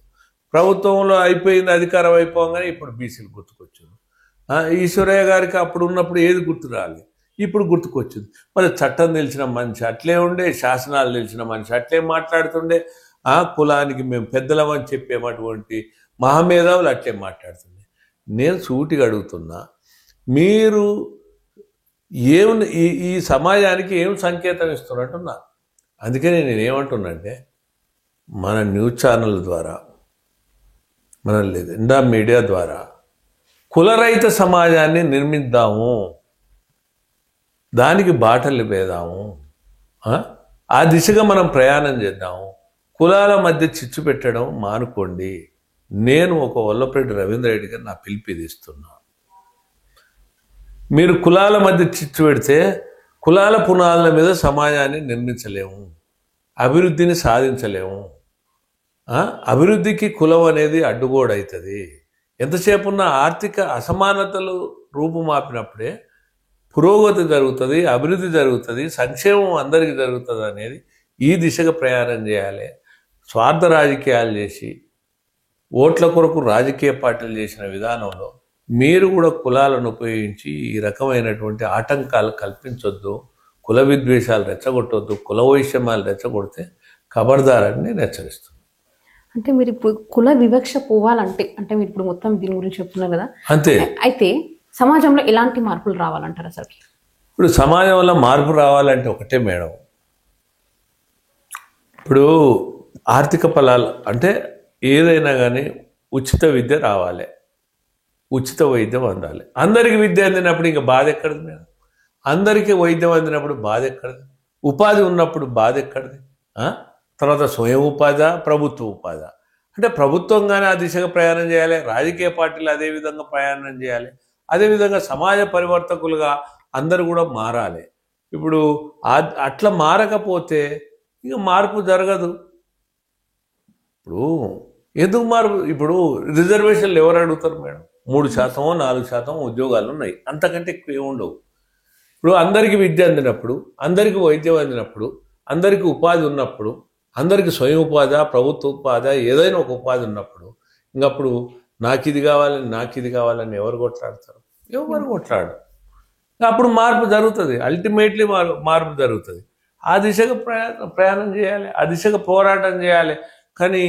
ప్రభుత్వంలో అయిపోయింది, అధికారం అయిపోగానే ఇప్పుడు బీసీలు గుర్తుకొచ్చింది. ఈశ్వరయ్య గారికి అప్పుడు ఉన్నప్పుడు ఏది గుర్తు రాలేదు, ఇప్పుడు గుర్తుకొచ్చింది. మరి చట్టం తెలిసిన మనిషి అట్లే ఉండే, శాసనాలు తెలిసిన మనిషి అట్లే మాట్లాడుతుండే, కులానికి మేము పెద్దలమని చెప్పేటువంటి మహామేధావులు అట్లే మాట్లాడుతుండే. నేను సూటిగా అడుగుతున్నా, మీరు ఈ సమాజానికి ఏం సంకేతం ఇస్తున్నట్టున్నా. అందుకని నేను ఏమంటున్నా అంటే, మన న్యూస్ ఛానల్ ద్వారా, మన లేదా మీడియా ద్వారా కులరహిత సమాజాన్ని నిర్మిద్దాము, దానికి బాటలు వేద్దాము, ఆ దిశగా మనం ప్రయాణం చేద్దాము. కులాల మధ్య చిచ్చు పెట్టడం మానుకోండి. నేను ఒక వల్లపరెడ్డి రవీంద్ర రెడ్డి గారు నా పిలుపు ఇస్తున్నా. మీరు కులాల మధ్య చిచ్చు పెడితే కులాల పునాదుల మీద సమాజాన్ని నిర్మించలేము, అభివృద్ధిని సాధించలేము. అభివృద్ధికి కులం అనేది అడ్డుగోడవుతుంది. ఎంతసేపు ఉన్న ఆర్థిక అసమానతలు రూపుమాపినప్పుడే పురోగతి జరుగుతుంది, అభివృద్ధి జరుగుతుంది, సంక్షేమం అందరికీ జరుగుతుంది అనేది ఈ దిశగా ప్రయాణం చేయాలి. స్వార్థ రాజకీయాలు చేసి ఓట్ల కొరకు రాజకీయ పార్టీలు చేసిన విధానంలో మీరు కూడా కులాలను ఉపయోగించి ఈ రకమైనటువంటి ఆటంకాలు కల్పించొద్దు, కుల విద్వేషాలు రెచ్చగొట్టొద్దు. కుల వైషమ్యాలు రెచ్చగొడితే ఖబర్దారని నేను హెచ్చరిస్తున్నాను. అంటే మీరు ఇప్పుడు కుల వివక్ష పోవాలంటే, అంటే మీరు ఇప్పుడు మొత్తం దీని గురించి చెప్తున్నారు కదా, అంతే. అయితే సమాజంలో ఎలాంటి మార్పులు రావాలంటారు అసలు? ఇప్పుడు సమాజంలో మార్పు రావాలంటే ఒకటే మేడం, ఇప్పుడు ఆర్థిక ఫలాలు అంటే ఏదైనా కానీ ఉచిత విద్య రావాలి, ఉచిత వైద్యం అందాలి. అందరికీ విద్య అందినప్పుడు ఇంకా బాధ ఎక్కడిది మేడం? అందరికీ వైద్యం అందినప్పుడు బాధ ఎక్కడిది? ఉపాధి ఉన్నప్పుడు బాధ ఎక్కడిది? తర్వాత స్వయం ఉపాధి, ప్రభుత్వ ఉపాధి. అంటే ప్రభుత్వంగానే ఆ దిశగా ప్రయాణం చేయాలి, రాజకీయ పార్టీలు అదేవిధంగా ప్రయాణం చేయాలి, అదేవిధంగా సమాజ పరివర్తకులుగా అందరూ కూడా మారాలి. ఇప్పుడు అట్లా మారకపోతే ఇక మార్పు జరగదు. ఇప్పుడు ఎందుకు మార్పు? ఇప్పుడు రిజర్వేషన్లు ఎవరు అడుగుతారు మేడం? 3% 4% ఉద్యోగాలు ఉన్నాయి, అంతకంటే ఎక్కువ ఏముండవు. ఇప్పుడు అందరికీ విద్య అందినప్పుడు, అందరికీ వైద్యం అందినప్పుడు, అందరికీ ఉపాధి ఉన్నప్పుడు, అందరికీ స్వయం ఉపాధి, ప్రభుత్వ ఉపాధి, ఏదైనా ఒక ఉపాధి ఉన్నప్పుడు ఇంకప్పుడు నాకు ఇది కావాలని ఎవరు కొట్లాడతారు? ఎవరు కొట్లాడు. అప్పుడు మార్పు జరుగుతుంది, అల్టిమేట్లీ మార్పు జరుగుతుంది. ఆ దిశగా ప్రయాణం చేయాలి, ఆ దిశగా పోరాటం చేయాలి. కానీ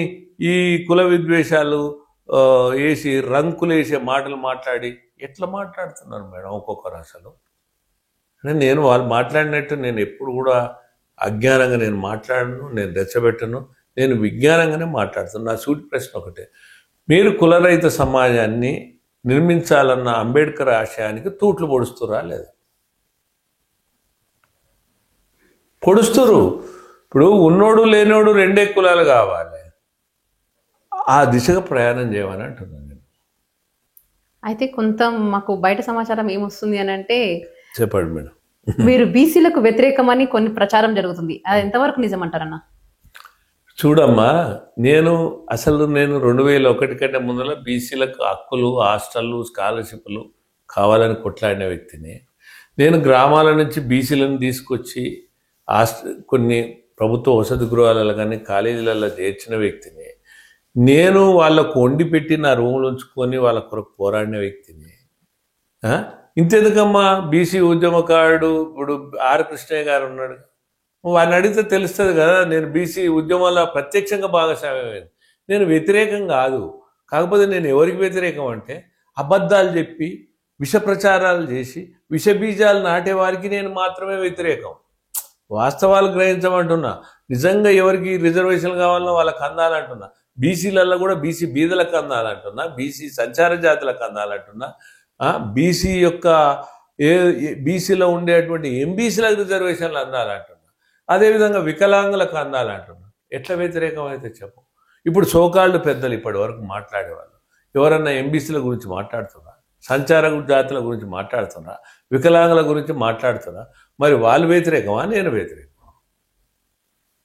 ఈ కుల విద్వేషాలు వేసి రంకులు వేసే మాటలు మాట్లాడి ఎట్లా మాట్లాడుతున్నారు మేడం ఒక్కొక్కరు? అసలు నేను వాళ్ళు మాట్లాడినట్టు నేను ఎప్పుడు కూడా అజ్ఞానంగా నేను మాట్లాడను, నేను రెచ్చబెట్టను, నేను విజ్ఞానంగానే మాట్లాడుతాను. నా సూటి ప్రశ్న ఒకటే, మీరు కులరహిత సమాజాన్ని నిర్మించాలన్న అంబేద్కర్ ఆశయానికి తూట్లు పొడుస్తురా లేదా? పొడుస్తురు. ఇప్పుడు ఉన్నోడు లేనోడు రెండే కులాలు కావాలి, ఆ దిశగా ప్రయాణం చేయమని అంటున్నాను నేను. అయితే కొంత మాకు బయట సమాచారం ఏమొస్తుంది అని అంటే, చెప్పండి మేడం, మీరు బీసీలకు వ్యతిరేకమని కొన్ని ప్రచారం జరుగుతుంది, అది ఎంతవరకు నిజమంటారన్న? చూడమ్మా, నేను 2001 కంటే ముందర బీసీలకు హక్కులు, హాస్టళ్ళు, స్కాలర్షిప్లు కావాలని కొట్లాడిన వ్యక్తిని. నేను గ్రామాల నుంచి బీసీలను తీసుకొచ్చి కొన్ని ప్రభుత్వ వసతి గృహాలలో కానీ కాలేజీలలో చేర్చిన వ్యక్తిని. నేను వాళ్ళకు వండి పెట్టి నా రూములు ఉంచుకొని వాళ్ళ కొరకు పోరాడిన వ్యక్తిని. ఇంతెందుకమ్మా, బీసీ ఉద్యమకారుడు ఇప్పుడు ఆర్ కృష్ణయ్య గారు ఉన్నాడు, వాడిని అడిగితే తెలుస్తుంది కదా. నేను బీసీ ఉద్యమంలో ప్రత్యక్షంగా భాగస్వామ్యమైంది. నేను వ్యతిరేకం కాదు, కాకపోతే నేను ఎవరికి వ్యతిరేకం అంటే అబద్ధాలు చెప్పి విష ప్రచారాలు చేసి విష బీజాలు నాటే వారికి నేను మాత్రమే వ్యతిరేకం. వాస్తవాలు గ్రహించమంటున్నా. నిజంగా ఎవరికి రిజర్వేషన్ కావాలన్నా వాళ్ళకి అందాలంటున్నా. బీసీలలో కూడా బీసీ బీదలకు అందాలంటున్నా, బీసీ సంచార జాతులకు అందాలంటున్నా, బీసీ యొక్క బీసీలో ఉండేటువంటి ఎంబీసీలకు రిజర్వేషన్లు అందాలంటున్నా, అదేవిధంగా వికలాంగులకు అందాలంటున్నా. ఎట్లా వ్యతిరేకం అయితే చెప్పు. ఇప్పుడు సోకాళ్ళు పెద్దలు ఇప్పటి వరకు మాట్లాడేవాళ్ళు ఎవరన్నా ఎంబీసీల గురించి మాట్లాడుతున్నా, సంచార జాతుల గురించి మాట్లాడుతున్నా, వికలాంగుల గురించి మాట్లాడుతున్నా, మరి వాళ్ళు వ్యతిరేకమా నేను వ్యతిరేకమా?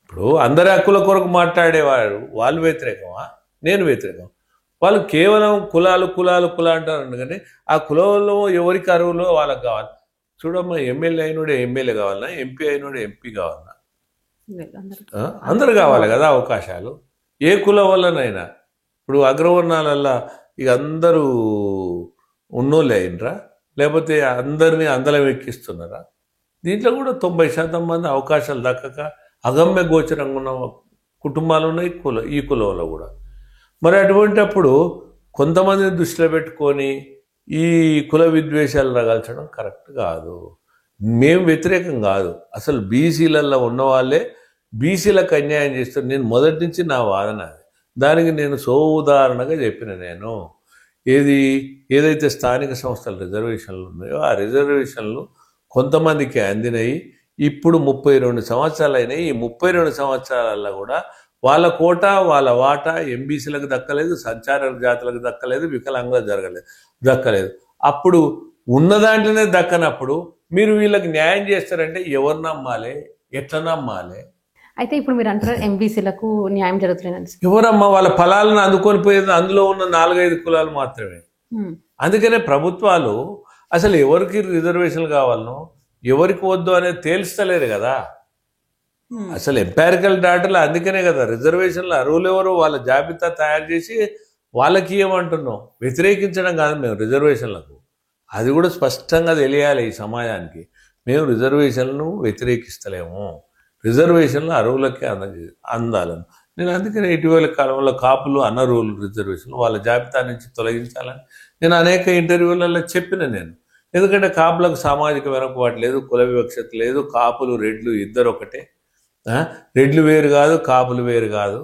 ఇప్పుడు అందరి హక్కుల కొరకు మాట్లాడేవారు వాళ్ళు వ్యతిరేకమా నేను వ్యతిరేకం? వాళ్ళు కేవలం కులాలు కులాలు కుల అంటారు, కానీ ఆ కులంలో ఎవరికి అరువులో వాళ్ళకి కావాలి. చూడమ్మా, ఎమ్మెల్యే అయినోడే ఎమ్మెల్యే కావాలన్నా, ఎంపీ అయినోడే ఎంపీ కావాలన్నా, అందరు కావాలి కదా అవకాశాలు. ఏ కులం వల్లనైనా. ఇప్పుడు అగ్రవర్ణాలల్లా ఇక అందరూ ఉన్నోళ్ళే అయినరా, లేకపోతే అందరినీ అందలం ఎక్కిస్తున్నారా? దీంట్లో కూడా 90% మంది అవకాశాలు దక్కక అగమ్య గోచరంగా ఉన్న కుటుంబాలు ఉన్నాయి ఈ కులంలో కూడా. మరి అటువంటిప్పుడు కొంతమందిని దృష్టిలో పెట్టుకొని ఈ కుల విద్వేషాలు రగల్చడం కరెక్ట్ కాదు. మేము వ్యతిరేకం కాదు, అసలు బీసీలలో ఉన్న వాళ్ళే బీసీలకు అన్యాయం చేస్తారు. నేను మొదటి నుంచి నా వాదన అది. దానికి నేను ఉదాహరణగా చెప్పిన నేను ఏదైతే స్థానిక సంస్థల రిజర్వేషన్లు ఉన్నాయో ఆ రిజర్వేషన్లు కొంతమందికి అందినాయి. ఇప్పుడు 32 సంవత్సరాలు అయినాయి. ఈ 32 సంవత్సరాలలో కూడా వాళ్ళ కోటా వాళ్ళ వాటా ఎంబీసీలకు దక్కలేదు, సంచార జాతులకు దక్కలేదు, వికలాంగులకు దక్కలేదు. అప్పుడు ఉన్న దాంట్లోనే దక్కనప్పుడు మీరు వీళ్ళకి న్యాయం చేస్తారంటే ఎవరు నమ్మాలి, ఎట్లా నమ్మాలి? అయితే ఇప్పుడు మీరు అంటారు ఎంబీసీలకు న్యాయం జరుగుతుందని. ఎవరమ్మా వాళ్ళ ఫలాలను అందుకొని పోయేది అందులో ఉన్న 4-5 కులాలు మాత్రమే. అందుకనే ప్రభుత్వాలు అసలు ఎవరికి రిజర్వేషన్లు కావాలనో ఎవరికి వద్దు అనేది తేల్స్తలేరు కదా. అసలు ఎంపారికల్ డాటాలు అందుకనే కదా రిజర్వేషన్లు అర్హులు ఎవరు వాళ్ళ జాబితా తయారు చేసి వాళ్ళకి ఏమంటున్నాం. వ్యతిరేకించడం కాదు మేము రిజర్వేషన్లకు, అది కూడా స్పష్టంగా తెలియాలి ఈ సమాజానికి. మేము రిజర్వేషన్లను వ్యతిరేకిస్తలేము, రిజర్వేషన్లు అర్హులకే అందాలను. నేను అందుకనే ఇటీవల కాలంలో కాపులు అనర్హులు రిజర్వేషన్లు వాళ్ళ జాబితా నుంచి తొలగించాలని నేను అనేక ఇంటర్వ్యూలలో చెప్పిన నేను. ఎందుకంటే కాపులకు సామాజిక వెనుకబాటు లేదు, కుల వివక్షత లేదు, కాపులు రెడ్లు ఇద్దరు ఒకటే. రెడ్లు వేరు కాదు, కాపులు వేరు కాదు.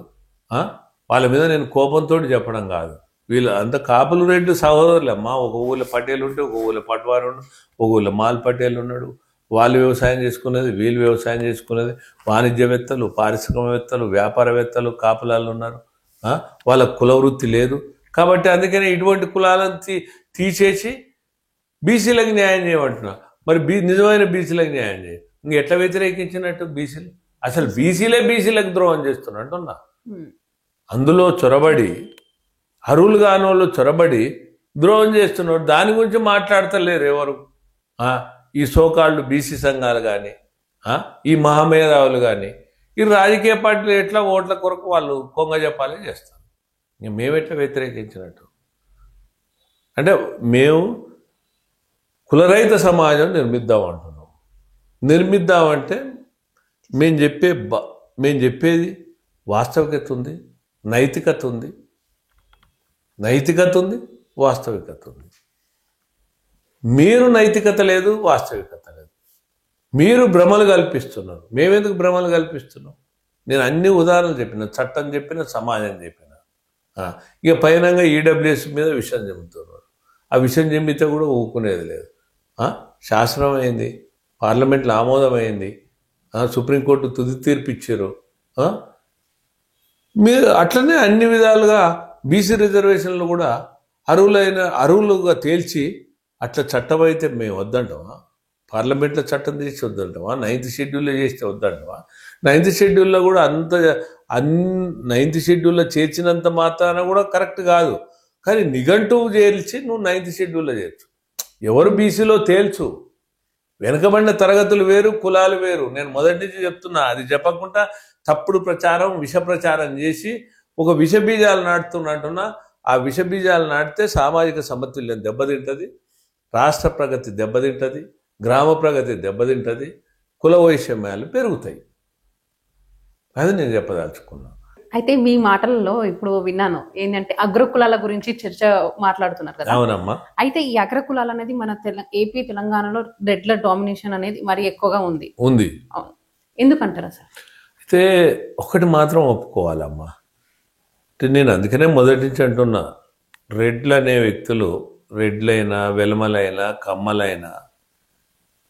వాళ్ళ మీద నేను కోపంతో చెప్పడం కాదు. వీళ్ళు అంత కాపులు రెడ్లు సహోదరులమ్మా. ఒక ఊళ్ళో పటేలు ఉంటే ఒక ఊళ్ళో పట్వారు ఉన్నాడు, ఒక ఊళ్ళో మాల్ పటేలు ఉన్నాడు. వాళ్ళు వ్యవసాయం చేసుకునేది, వీళ్ళు వ్యవసాయం చేసుకునేది. వాణిజ్యవేత్తలు, పారిశ్రామికవేత్తలు, వ్యాపారవేత్తలు కాపులాలు ఉన్నారు. వాళ్ళ కుల వృత్తి లేదు. కాబట్టి అందుకనే ఇటువంటి కులాలను తీసేసి బీసీలకు న్యాయం చేయమంటున్నా. మరి నిజమైన బీసీలకు న్యాయం చేయ ఇంక ఎట్లా వ్యతిరేకించినట్టు? బీసీలు అసలు బీసీలకు ద్రోహం చేస్తున్నట్టున్నా. అందులో చొరబడి అర్హులు కాని వాళ్ళు చొరబడి ద్రోహం చేస్తున్నారు. దాని గురించి మాట్లాడతలేరు ఎవరు. ఈ సోకాళ్ళు బీసీ సంఘాలు కానీ, ఈ మహామేధావులు కానీ, ఈ రాజకీయ పార్టీలు ఎట్లా ఓట్ల కొరకు వాళ్ళు కొంగ చెప్పాలి చేస్తారు. ఇంక మేమెట్లా వ్యతిరేకించినట్టు? అంటే మేము కులరహిత సమాజం నిర్మిద్దామంటున్నాం. నిర్మిద్దామంటే మేము చెప్పేది వాస్తవికత ఉంది, నైతికత ఉంది, వాస్తవికత ఉంది. మీరు నైతికత లేదు, వాస్తవికత లేదు. మీరు భ్రమలు కల్పిస్తున్నారు. మేమెందుకు భ్రమలు కల్పిస్తున్నాం? నేను అన్ని ఉదాహరణలు చెప్పిన, చట్టం చెప్పిన, సమాజం చెప్పిన. ఇక పైనంగా ఈడబ్ల్యూఎస్ మీద విషయం చెబుతున్నారు. ఆ విషయం చెబితే కూడా ఊకునేది లేదు. శాసనం అయింది, పార్లమెంట్లో ఆమోదమైంది, సుప్రీంకోర్టు తుది తీర్పు ఇచ్చారు. మీరు అట్లనే అన్ని విధాలుగా బీసీ రిజర్వేషన్లు కూడా అర్హులుగా తేల్చి అట్లా చట్టం అయితే మేము వద్దంటామా? పార్లమెంట్లో చట్టం చేసి వద్దంటామా? 9th షెడ్యూల్లో చేస్తే వద్దంటామా? 9th షెడ్యూల్లో కూడా 9th షెడ్యూల్లో చేర్చినంత మాత్రాన కూడా కరెక్ట్ కాదు. కానీ నిఘంటువు చేర్చి నువ్వు 9th షెడ్యూల్లో చేర్చు. ఎవరు బీసీలో తేల్చు. వెనుకబడిన తరగతులు వేరు, కులాలు వేరు. నేను మొదటి నుంచి చెప్తున్నా. అది చెప్పకుండా తప్పుడు ప్రచారం, విష ప్రచారం చేసి ఒక విష బీజాలు నాటుతున్నట్టున్నా. ఆ విష బీజాలు నాటితే సామాజిక సమతుల్యం దెబ్బతింటుంది, రాష్ట్ర ప్రగతి దెబ్బతింటుంది, గ్రామ ప్రగతి దెబ్బతింటుంది, కుల వైషమ్యాలు పెరుగుతాయి. అది నేను చెప్పదలుచుకున్నాను. అయితే మీ మాటలలో ఇప్పుడు విన్నాను ఏంటంటే అగ్రకులాల గురించి చర్చ మాట్లాడుతున్నారు కదా. అవునమ్మా. అయితే ఈ అగ్రకులాలు అనేది మన ఏపీ తెలంగాణలో రెడ్ల డామినేషన్ అనేది మరి ఎక్కువగా ఉంది. ఎందుకంటారా సార్? అయితే ఒకటి మాత్రం ఒప్పుకోవాలమ్మా. నేను అందుకనే మొదటి నుంచి అంటున్నా, రెడ్లు అనే వ్యక్తులు, రెడ్లైనా వెలమలైనా కమ్మలైనా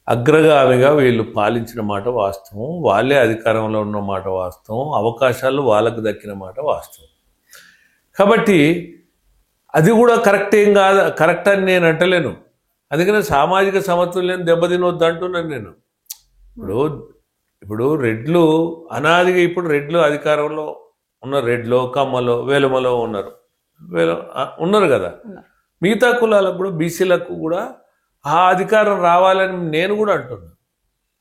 అగ్రగామిగా వీళ్ళు పాలించిన మాట వాస్తవం, వాళ్ళే అధికారంలో ఉన్న మాట వాస్తవం, అవకాశాలు వాళ్ళకు దక్కిన మాట వాస్తవం. కాబట్టి అది కూడా కరెక్ట్ ఏం కాదు, కరెక్ట్ అని నేను అంటలేను. అందుకనే సామాజిక సమతుల్యం దెబ్బతినొద్దు అంటున్నాను నేను. ఇప్పుడు రెడ్లు అనాదిగా, ఇప్పుడు రెడ్లు అధికారంలో ఉన్న, రెడ్లో కమ్మలో వేలమలో ఉన్నారు కదా. మిగతా కులాలకు కూడా, బీసీలకు కూడా ఆ అధికారం రావాలని నేను కూడా అంటున్నాను.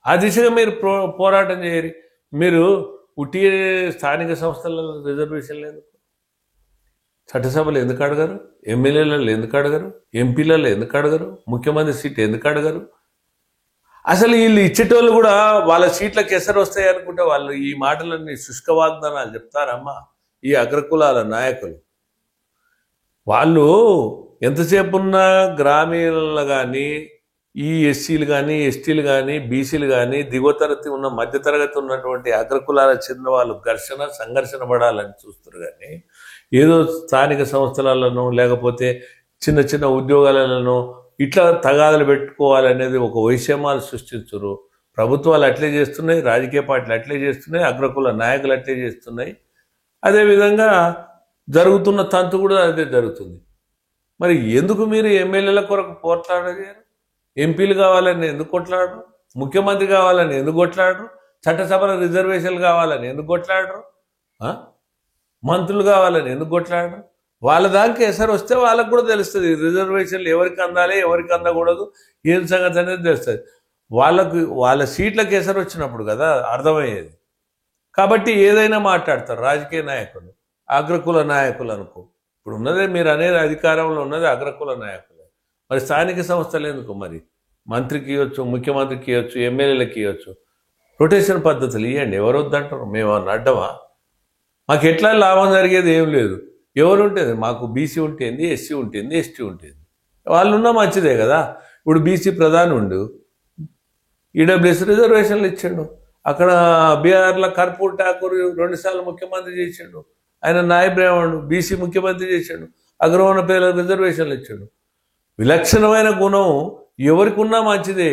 ఆ దిశగా మీరు పోరాటం చేయరు. మీరు ఉట్టి స్థానిక సంస్థలలో రిజర్వేషన్లు ఎందుకు, చట్టసభలు ఎందుకు అడగరు, ఎమ్మెల్యేలలో ఎందుకు అడగరు, ఎంపీలలో ఎందుకు అడగరు, ముఖ్యమంత్రి సీట్ ఎందుకు అడగరు? అసలు వీళ్ళు ఇచ్చేటోళ్ళు కూడా వాళ్ళ సీట్లకు ఎసరు వస్తాయి అనుకుంటే వాళ్ళు ఈ మాటలన్నీ శుష్క వాగ్దానాలు చెప్తారమ్మా. ఈ అగ్రకులాల నాయకులు వాళ్ళు ఎంతసేపు ఉన్నా గ్రామీణులు కానీ, ఈ ఎస్సీలు కానీ, ఎస్టీలు కానీ, బీసీలు కానీ, దిగువ తరగతి ఉన్న మధ్యతరగతి ఉన్నటువంటి అగ్రకులాల చెందిన వాళ్ళు సంఘర్షణ పడాలని చూస్తారు. కానీ ఏదో స్థానిక సంస్థలను లేకపోతే చిన్న చిన్న ఉద్యోగాలను ఇట్లా తగాదలు పెట్టుకోవాలనేది ఒక వైషమ్యాలు సృష్టించరు. ప్రభుత్వాలు అట్లే చేస్తున్నాయి, రాజకీయ పార్టీలు అట్లే చేస్తున్నాయి, అగ్రకుల నాయకులు అట్లే చేస్తున్నాయి. అదేవిధంగా జరుగుతున్న తంతు కూడా అదే జరుగుతుంది. మరి ఎందుకు మీరు ఎమ్మెల్యేల కొరకు పోట్లాడలేరు? ఎంపీలు కావాలని ఎందుకు కొట్లాడరు? ముఖ్యమంత్రి కావాలని ఎందుకు కొట్లాడరు? చట్టసభల రిజర్వేషన్లు కావాలని ఎందుకు కొట్లాడరు? మంత్రులు కావాలని ఎందుకు కొట్లాడరు? వాళ్ళ దానికి ఎసరు వస్తే వాళ్ళకు కూడా తెలుస్తుంది రిజర్వేషన్లు ఎవరికి అందాలి, ఎవరికి అందకూడదు, ఏం సంగతి అనేది తెలుస్తుంది. వాళ్ళ సీట్లకు ఎసరు వచ్చినప్పుడు కదా అర్థమయ్యేది. కాబట్టి ఏదైనా మాట్లాడతారు రాజకీయ నాయకులు, అగ్రకుల నాయకులు అనుకో. ఇప్పుడు ఉన్నదే మీరు అనేది అధికారంలో ఉన్నది అగ్రకుల నాయకులు. మరి స్థానిక సంస్థలు ఎందుకు? మరి మంత్రికి ఇవ్వచ్చు, ముఖ్యమంత్రికి ఇవ్వచ్చు, ఎమ్మెల్యేలకు ఇవ్వచ్చు. రొటేషన్ పద్ధతులు ఇవ్వండి. ఎవరు వద్దంటారు? మేము అడ్డమా? మాకు ఎట్లా లాభం జరిగేది ఏం లేదు. ఎవరు ఉంటుంది? మాకు బీసీ ఉంటుంది, ఎస్సీ ఉంటుంది, ఎస్టీ ఉంటుంది. వాళ్ళు ఉన్నా మంచిదే కదా. ఇప్పుడు బీసీ ప్రధాని ఉండు, ఈడబ్ల్యూఎస్ రిజర్వేషన్లు ఇచ్చాడు. అక్కడ బీహార్లో కర్పూర్ ఠాకూర్ 2 సార్లు ముఖ్యమంత్రి చేశాడు. ఆయన నాయబ్రాహ్మణుడు, బీసీ ముఖ్యమంత్రి చేశాడు. అగ్రవర్ణ పేర్లకు రిజర్వేషన్లు ఇచ్చాడు. విలక్షణమైన గుణం ఎవరికి ఉన్నా మంచిదే.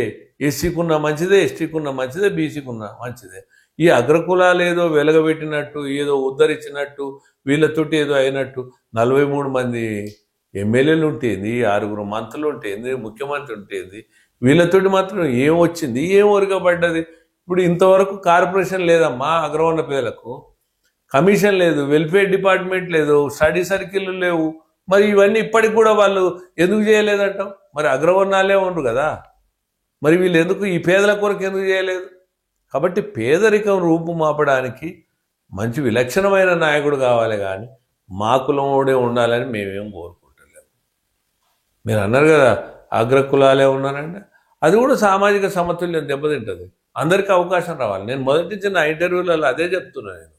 ఎస్సీకి ఉన్నా మంచిదే, ఎస్టీకి ఉన్నా మంచిదే, బీసీకి ఉన్నా మంచిదే. ఈ అగ్రకులాలు ఏదో వెలగబెట్టినట్టు, ఏదో ఉద్ధరించినట్టు, వీళ్ళతోటి ఏదో అయినట్టు 43 మంది ఎమ్మెల్యేలు ఉంటుంది, 6 మంత్రులు ఉంటుంది, ముఖ్యమంత్రి ఉంటుంది. వీళ్ళతోటి మాత్రం ఏం వచ్చింది, ఏం ఒరగబడ్డది? ఇప్పుడు ఇంతవరకు కార్పొరేషన్ లేదమ్మా, అగ్రవర్ణ పేర్లకు కమిషన్ లేదు, వెల్ఫేర్ డిపార్ట్మెంట్ లేదు, స్టడీ సర్కిల్ లేవు. మరి ఇవన్నీ ఇప్పటికి కూడా వాళ్ళు ఎందుకు చేయలేదంటాం? మరి అగ్రవర్ణాలే ఉండరు కదా. మరి వీళ్ళు ఎందుకు ఈ పేదల కొరకు ఎందుకు చేయలేదు? కాబట్టి పేదరికం రూపుమాపడానికి మంచి విలక్షణమైన నాయకుడు కావాలి, కానీ మా కులంలోనే ఉండాలని మేమేం కోరుకుంటలేము. మీరు అన్నారు కదా అగ్రకులాలే ఉన్నారంటే, అది కూడా సామాజిక సమతుల్యం దెబ్బతింటుంది. అందరికీ అవకాశం రావాలి. నేను మొదటి నుంచి నా ఇంటర్వ్యూలలో అదే చెప్తున్నాను. నేను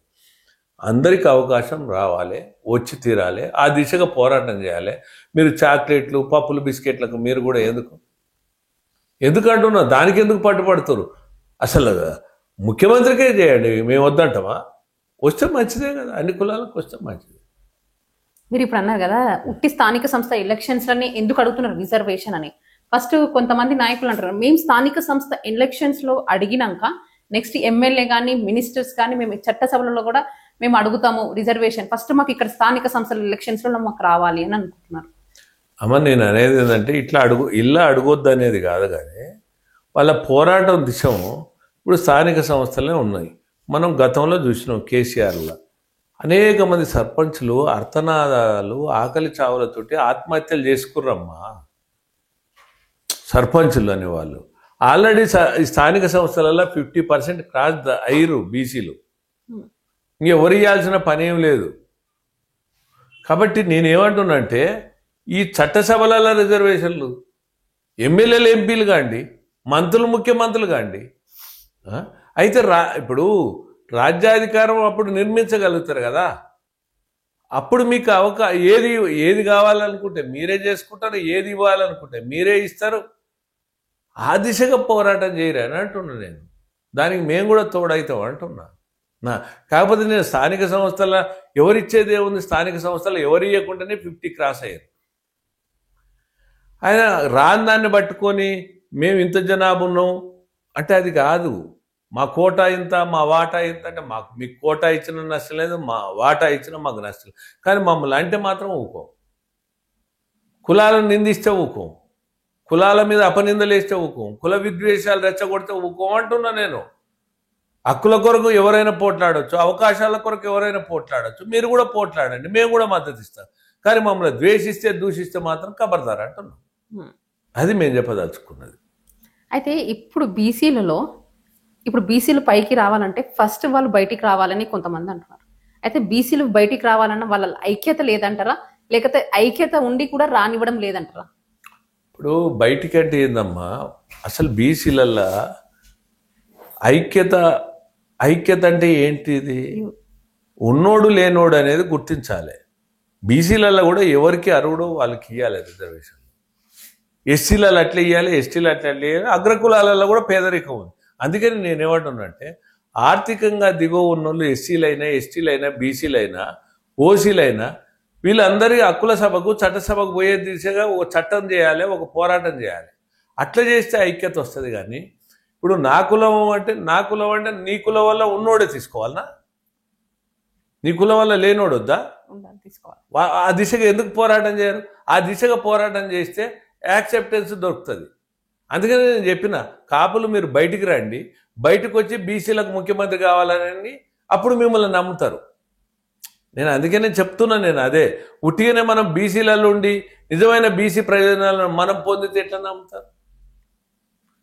అందరికీ అవకాశం రావాలి, వచ్చి తీరాలి, ఆ దిశగా పోరాటం చేయాలి. మీరు చాక్లెట్లు, పప్పులు, బిస్కెట్లకు మీరు కూడా ఎందుకంటున్నా దానికి ఎందుకు పట్టుపడుతున్నారు? అసలు ముఖ్యమంత్రికే చేయండి, మేము వద్దంటామా? వస్తే మంచిదే కదా, అన్ని కులాలకు వస్తే మంచిదే. మీరు ఇప్పుడు అన్నారు కదా ఉట్టి స్థానిక సంస్థ ఎలక్షన్స్లని ఎందుకు అడుగుతున్నారు రిజర్వేషన్ అని. ఫస్ట్ కొంతమంది నాయకులు అంటారు మేము స్థానిక సంస్థ ఎలక్షన్స్లో అడిగినాక నెక్స్ట్ ఎమ్మెల్యే కానీ మినిస్టర్స్ కానీ మేము చట్టసభలలో కూడా మేము అడుగుతాము రిజర్వేషన్. ఫస్ట్ మాకు ఇక్కడ స్థానిక సంస్థల ఎలక్షన్స్లో మాకు రావాలి అని అనుకుంటున్నారు. అమ్మ నేను అనేది ఏంటంటే ఇలా అడగొద్దు అనేది కాదు, కానీ వాళ్ళ పోరాటం దిశము ఇప్పుడు స్థానిక సంస్థలే ఉన్నాయి. మనం గతంలో చూసినాం కేసీఆర్లో అనేక మంది సర్పంచులు అర్థనాదాలు ఆకలి చావులతోటి ఆత్మహత్యలు చేసుకుర్రమ్మా. సర్పంచులు అనేవాళ్ళు ఆల్రెడీ స్థానిక సంస్థలలో 50% క్రాస్ అయ్యారు బీసీలు. ఇంకెవరు ఇవ్వాల్సిన పని ఏం లేదు. కాబట్టి నేనేమంటున్నానంటే ఈ చట్టసభలలో రిజర్వేషన్లు ఎమ్మెల్యేలు ఎంపీలు కాండి, మంత్రులు ముఖ్యమంత్రులు కాండి, అయితే ఇప్పుడు రాజ్యాధికారం అప్పుడు నిర్మించగలుగుతారు కదా. అప్పుడు మీకు ఏది కావాలనుకుంటే మీరే చేసుకుంటారు, ఏది ఇవ్వాలనుకుంటే మీరే ఇస్తారు. ఆ దిశగా పోరాటం చేయరు అని అంటున్నా నేను. దానికి మేము కూడా తోడవుతాం అంటున్నా. కాకపోతే నేను స్థానిక సంస్థల ఎవరిచ్చేది ఏముంది, స్థానిక సంస్థలు ఎవరు ఇవ్వకుండానే 50 క్రాస్ అయ్యారు. ఆయన రాని దాన్ని పట్టుకొని మేము ఇంత జనాభా ఉన్నాం అంటే అది కాదు. మా కోటా ఇంత, మా వాటా ఇంత అంటే మాకు మీకు కోటా ఇచ్చిన నష్టం లేదు, మా వాటా ఇచ్చినా మాకు నష్టం లేదు. కానీ మమ్మల్ని అంటే మాత్రం ఊకోం. కులాలను నిందిస్తే ఊకోం, కులాల మీద అపనిందలు వేస్తే ఊకోం, కుల విద్వేషాలు రెచ్చగొడితే ఊకోం అంటున్నా నేను. హక్కుల కొరకు ఎవరైనా పోట్లాడవచ్చు, అవకాశాల కొరకు ఎవరైనా పోట్లాడవచ్చు. మీరు కూడా పోట్లాడండి, మేము కూడా మద్దతు ఇస్తాం. కానీ మమ్మల్ని ద్వేషిస్తే దూషిస్తే మాత్రం ఖబర్దార్ అంటున్నాం. అది మేము చెప్పదలుచుకున్నది. అయితే ఇప్పుడు బీసీలు పైకి రావాలంటే ఫస్ట్ వాళ్ళు బయటికి రావాలని కొంతమంది అంటున్నారు. అయితే బీసీలు బయటికి రావాలన్న వాళ్ళ ఐక్యత లేదంటారా, లేకపోతే ఐక్యత ఉండి కూడా రానివ్వడం లేదంటారా? ఇప్పుడు బయటికి అంటే ఏందమ్మా, అసలు బీసీలల్లా ఐక్యత అంటే ఏంటిది? ఉన్నోడు లేనోడు అనేది గుర్తించాలి. బీసీలలో కూడా ఎవరికి అర్హుడో వాళ్ళకి ఇవ్వాలి రిజర్వేషన్. ఎస్సీలలో అట్లా ఇవ్వాలి, ఎస్టీలు అట్లా ఇవ్వాలి. అగ్రకులాలలో కూడా పేదరికం ఉంది. అందుకని నేనేమంటున్నానంటే ఆర్థికంగా దిగువ ఉన్నోళ్ళు ఎస్సీలైనా, ఎస్టీలైనా, బీసీలైనా, ఓసీలైనా వీళ్ళందరి హక్కుల సభకు, చట్టసభకు పోయే దిశగా ఒక చట్టం చేయాలి, ఒక పోరాటం చేయాలి. అట్లా చేస్తే ఐక్యత వస్తుంది. కానీ ఇప్పుడు నా కులం అంటే నీ కులం వల్ల ఉన్నోడే తీసుకోవాలనా? నీ కులం వల్ల లేనోడు వద్దా? ఆ దిశగా ఎందుకు పోరాటం చేయరు? ఆ దిశగా పోరాటం చేస్తే యాక్సెప్టెన్స్ దొరుకుతుంది. అందుకని నేను చెప్పిన కాపులు మీరు బయటికి రండి, బయటకు వచ్చి బీసీలకు ముఖ్యమంత్రి కావాలని అప్పుడు మిమ్మల్ని నమ్ముతారు. నేను అందుకనే చెప్తున్నా. నేను అదే ఉట్టిగానే మనం బీసీలలో ఉండి నిజమైన బీసీ ప్రయోజనాలను మనం పొందితే ఎట్లా నమ్ముతారు?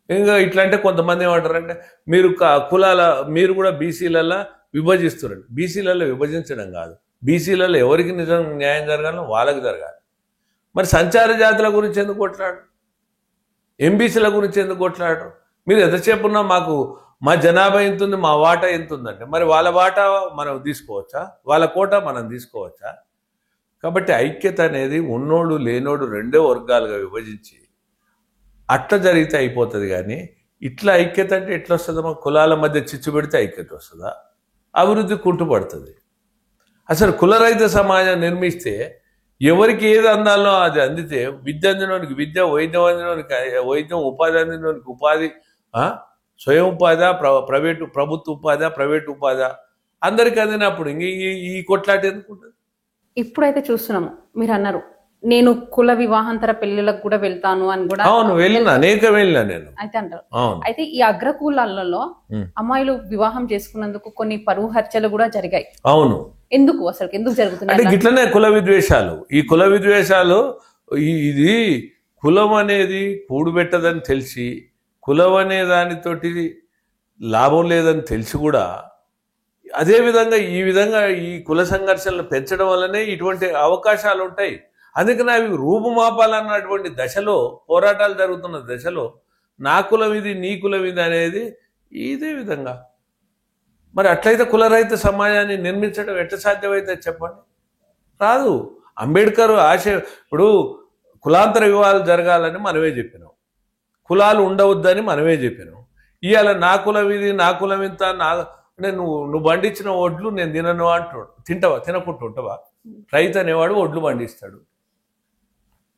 ఇంకా ఇట్లా అంటే కొంతమంది ఏమంటారంటే మీరు కూడా బీసీలలో విభజిస్తున్నారు. బీసీలలో విభజించడం కాదు, బీసీలలో ఎవరికి నిజం న్యాయం జరగాలో వాళ్ళకి జరగాలి. మరి సంచార జాతుల గురించి ఎందుకు కొట్లాడు? ఎంబీసీల గురించి ఎందుకు కొట్లాడరు? మీరు ఎంతసేపు ఉన్నా మా జనాభా ఎంత ఉంది, మా వాటా ఎంత ఉందంటే మరి వాళ్ళ వాటా మనం తీసుకోవచ్చా? వాళ్ళ కోటా మనం తీసుకోవచ్చా? కాబట్టి ఐక్యత అనేది ఉన్నోడు లేనోడు రెండో వర్గాలుగా విభజించి అట్లా జరిగితే అయిపోతుంది. కానీ ఇట్లా ఐక్యత అంటే ఎట్లా వస్తుందమ్మా? కులాల మధ్య చిచ్చు పెడితే ఐక్యత వస్తుందా? అభివృద్ధి కుంటుపడుతుంది. అసలు కులరహిత సమాజం నిర్మిస్తే ఎవరికి ఏది అందాలో అది అందితే విద్య అందినోనికి విద్య, వైద్యం అందినోనికి వైద్యం, ఉపాధి అందినోనికి ఉపాధి, స్వయం ఉపాధి, ప్రభుత్వ ఉపాధి, ప్రైవేట్ ఉపాధి అందరికి అందినప్పుడు ఇంక ఈ కొట్లాట ఎందుకుంటుంది? ఇప్పుడైతే చూస్తున్నాము, మీరు అన్నారు నేను కుల వివాహాంతర పెళ్లిళ్ళకు కూడా వెళ్తాను అని కూడా. అవును, వెళ్ళినా, వెళ్ళినా నేను. అయితే అంటారు. అయితే ఈ అగ్రకులాలలో అమ్మాయిలు వివాహం చేసుకున్నందుకు కొన్ని పరువు హత్యలు కూడా జరిగాయి. అవును, ఎందుకు జరుగుతున్నాయి అంటే ఇట్లనే కుల విద్వేషాలు. ఈ కుల విద్వేషాలు ఇది కులం అనేది కూడుబెట్టదని తెలిసి, కులం అనే దానితోటి లాభం లేదని తెలిసి కూడా అదేవిధంగా ఈ కుల సంఘర్షణలు పెంచడం వల్లనే ఇటువంటి అవకాశాలు ఉంటాయి. అందుకని అవి రూపుమాపాలన్నటువంటి దశలో, పోరాటాలు జరుగుతున్న దశలో నా కులం ఇది, నీ కులం ఇది అనేది ఇదే విధంగా. మరి అట్లయితే కులరహిత సమాజాన్ని నిర్మించడం ఎట్లా సాధ్యమైతే చెప్పండి? రాదు. అంబేద్కర్ ఇప్పుడు కులాంతర వివాహాలు జరగాలని మనమే చెప్పినాం, కులాలు ఉండవద్దని మనమే చెప్పినాం. ఇవాళ నా కులం ఇది, నా కులం ఇంత, అంటే నువ్వు పండించిన ఒడ్లు నేను తినను అంటాడు. తినకుండా ఉంటావా? రైతు అనేవాడు ఒడ్లు పండిస్తాడు.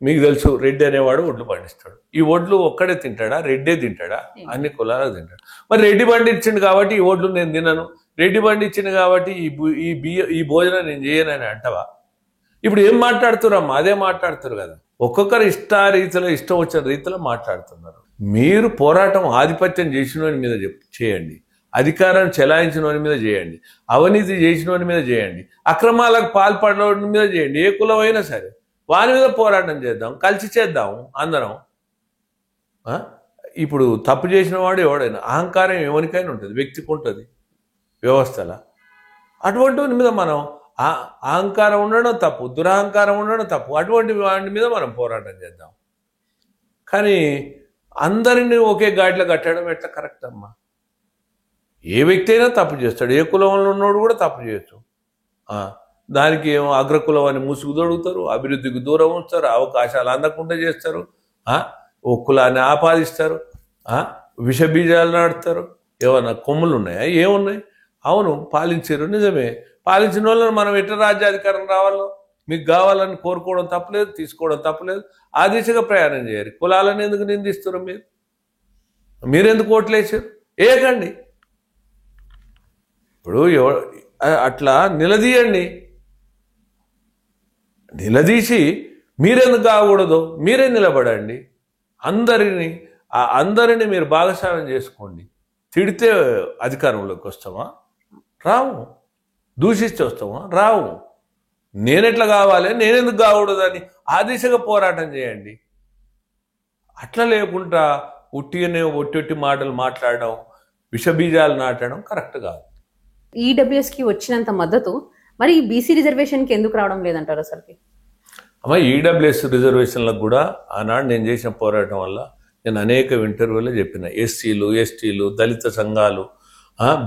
మీకు తెలుసు, రెడ్డి అనేవాడు ఒడ్లు పండిస్తాడు. ఈ ఒడ్లు ఒక్కడే తింటాడా? రెడ్డే తింటాడా? అన్ని కులాలకు తింటాడు. మరి రెడ్డి పండించిండు కాబట్టి ఈ ఒడ్లు నేను తినను, రెడ్డి పండించింది కాబట్టి ఈ భోజనం నేను చేయనని అంటావా? ఇప్పుడు ఏం మాట్లాడుతున్నారమ్మా? అదే మాట్లాడుతారు కదా. ఒక్కొక్కరు ఇష్టం వచ్చిన రీతిలో మాట్లాడుతున్నారు. మీరు పోరాటం ఆధిపత్యం చేసిన వాని మీద చేయండి, అధికారాన్ని చెలాయించిన వాని మీద చేయండి, అవినీతి చేసిన వాని మీద చేయండి, అక్రమాలకు పాల్పడిన వాని మీద చేయండి. ఏ కులమైనా సరే వాని మీద పోరాటం చేద్దాం, కలిసి చేద్దాం అందరం. ఇప్పుడు తప్పు చేసిన వాడు ఎవడైనా, అహంకారం ఎవరికైనా ఉంటుంది, వ్యక్తికి ఉంటుంది వ్యవస్థల. అటువంటి మీద మనం అహంకారం ఉండడం తప్పు, దురహంకారం ఉండడం తప్పు. అటువంటి వాటి మీద మనం పోరాటం చేద్దాం. కానీ అందరినీ ఒకే గాడిలో కట్టడం ఎట్లా కరెక్ట్ అమ్మా? ఏ వ్యక్తి అయినా తప్పు చేస్తాడు, ఏ కులంలో ఉన్నోడు కూడా తప్పు చేయొచ్చు. దానికి ఏమో అగ్రకులం అని ముసుగు తొడుగుతారు, అభివృద్ధికి దూరం ఉంచుతారు, అవకాశాలు అందకుండా చేస్తారు, ఓ కులాన్ని ఆపాదిస్తారు, విషబీజాలు నాడుతారు. ఏమన్నా కొమ్ములు ఉన్నాయా? ఏమున్నాయి? అవును పాలించారు, నిజమే. పాలించిన వాళ్ళని మనం ఎట్లా రాజ్యాధికారం రావాలో మీకు కావాలని కోరుకోవడం తప్పలేదు, తీసుకోవడం తప్పలేదు. ఆ దిశగా ప్రయాణం చేయాలి. కులాలను ఎందుకు నిందిస్తారు మీరు? మీరెందుకు ఓట్లేసారు? ఏకండి. ఇప్పుడు అట్లా నిలదీయండి. నిలదీసి మీరెందుకు కాకూడదు మీరే నిలబడండి. అందరిని మీరు భాగస్వామ్యం చేసుకోండి. తిడితే అధికారంలోకి వస్తామా? రావు. దూషిస్తే వస్తామా? రావు. నేనెట్లా కావాలి, నేనెందుకు కాకూడదు అని ఆ దిశగా పోరాటం చేయండి. అట్లా లేకుండా ఉట్టిగానే ఒట్టి మాటలు మాట్లాడడం, విషబీజాలు నాటడం కరెక్ట్ కాదు. ఈడబ్ల్యూఎస్కి వచ్చినంత మద్దతు మరి బీసీ రిజర్వేషన్కి ఎందుకు రావడం లేదంటారు అసలుకి? అమ్మ, ఈడబ్ల్యూఎస్ రిజర్వేషన్లకు కూడా ఆనాడు నేను చేసిన పోరాటం వల్ల నేను అనేక ఇంటర్వ్యూలో చెప్పిన ఎస్సీలు, ఎస్టీలు, దళిత సంఘాలు,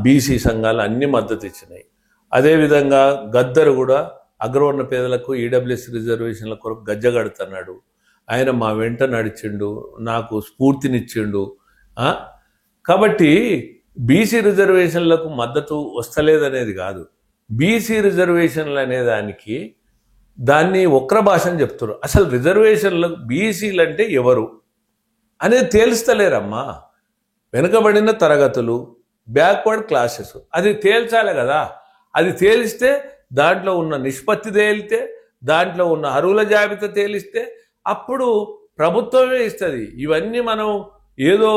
బీసీ సంఘాలు అన్ని మద్దతు ఇచ్చినాయి. అదేవిధంగా గద్దరు కూడా అగ్రవర్ణ పేదలకు ఈడబ్ల్యూఎస్ రిజర్వేషన్ల కొరకు గజ్జగడుతున్నాడు. ఆయన మా వెంట నడిచిండు, నాకు స్ఫూర్తినిచ్చిండు. కాబట్టి బీసీ రిజర్వేషన్లకు మద్దతు వస్తలేదనేది కాదు. బీసీ రిజర్వేషన్లు అనే దాన్ని వక్ర భాష అని చెప్తారు. అసలు రిజర్వేషన్లకు బీసీలు అంటే ఎవరు అనేది తేల్స్తలేరమ్మా. వెనుకబడిన తరగతులు, బ్యాక్వర్డ్ క్లాసెస్, అది తేల్చాలి కదా. అది తేలిస్తే దాంట్లో ఉన్న నిష్పత్తి తేలితే, దాంట్లో ఉన్న అర్హుల జాబితా తేలిస్తే అప్పుడు ప్రభుత్వమే ఇస్తుంది. ఇవన్నీ మనం ఏదో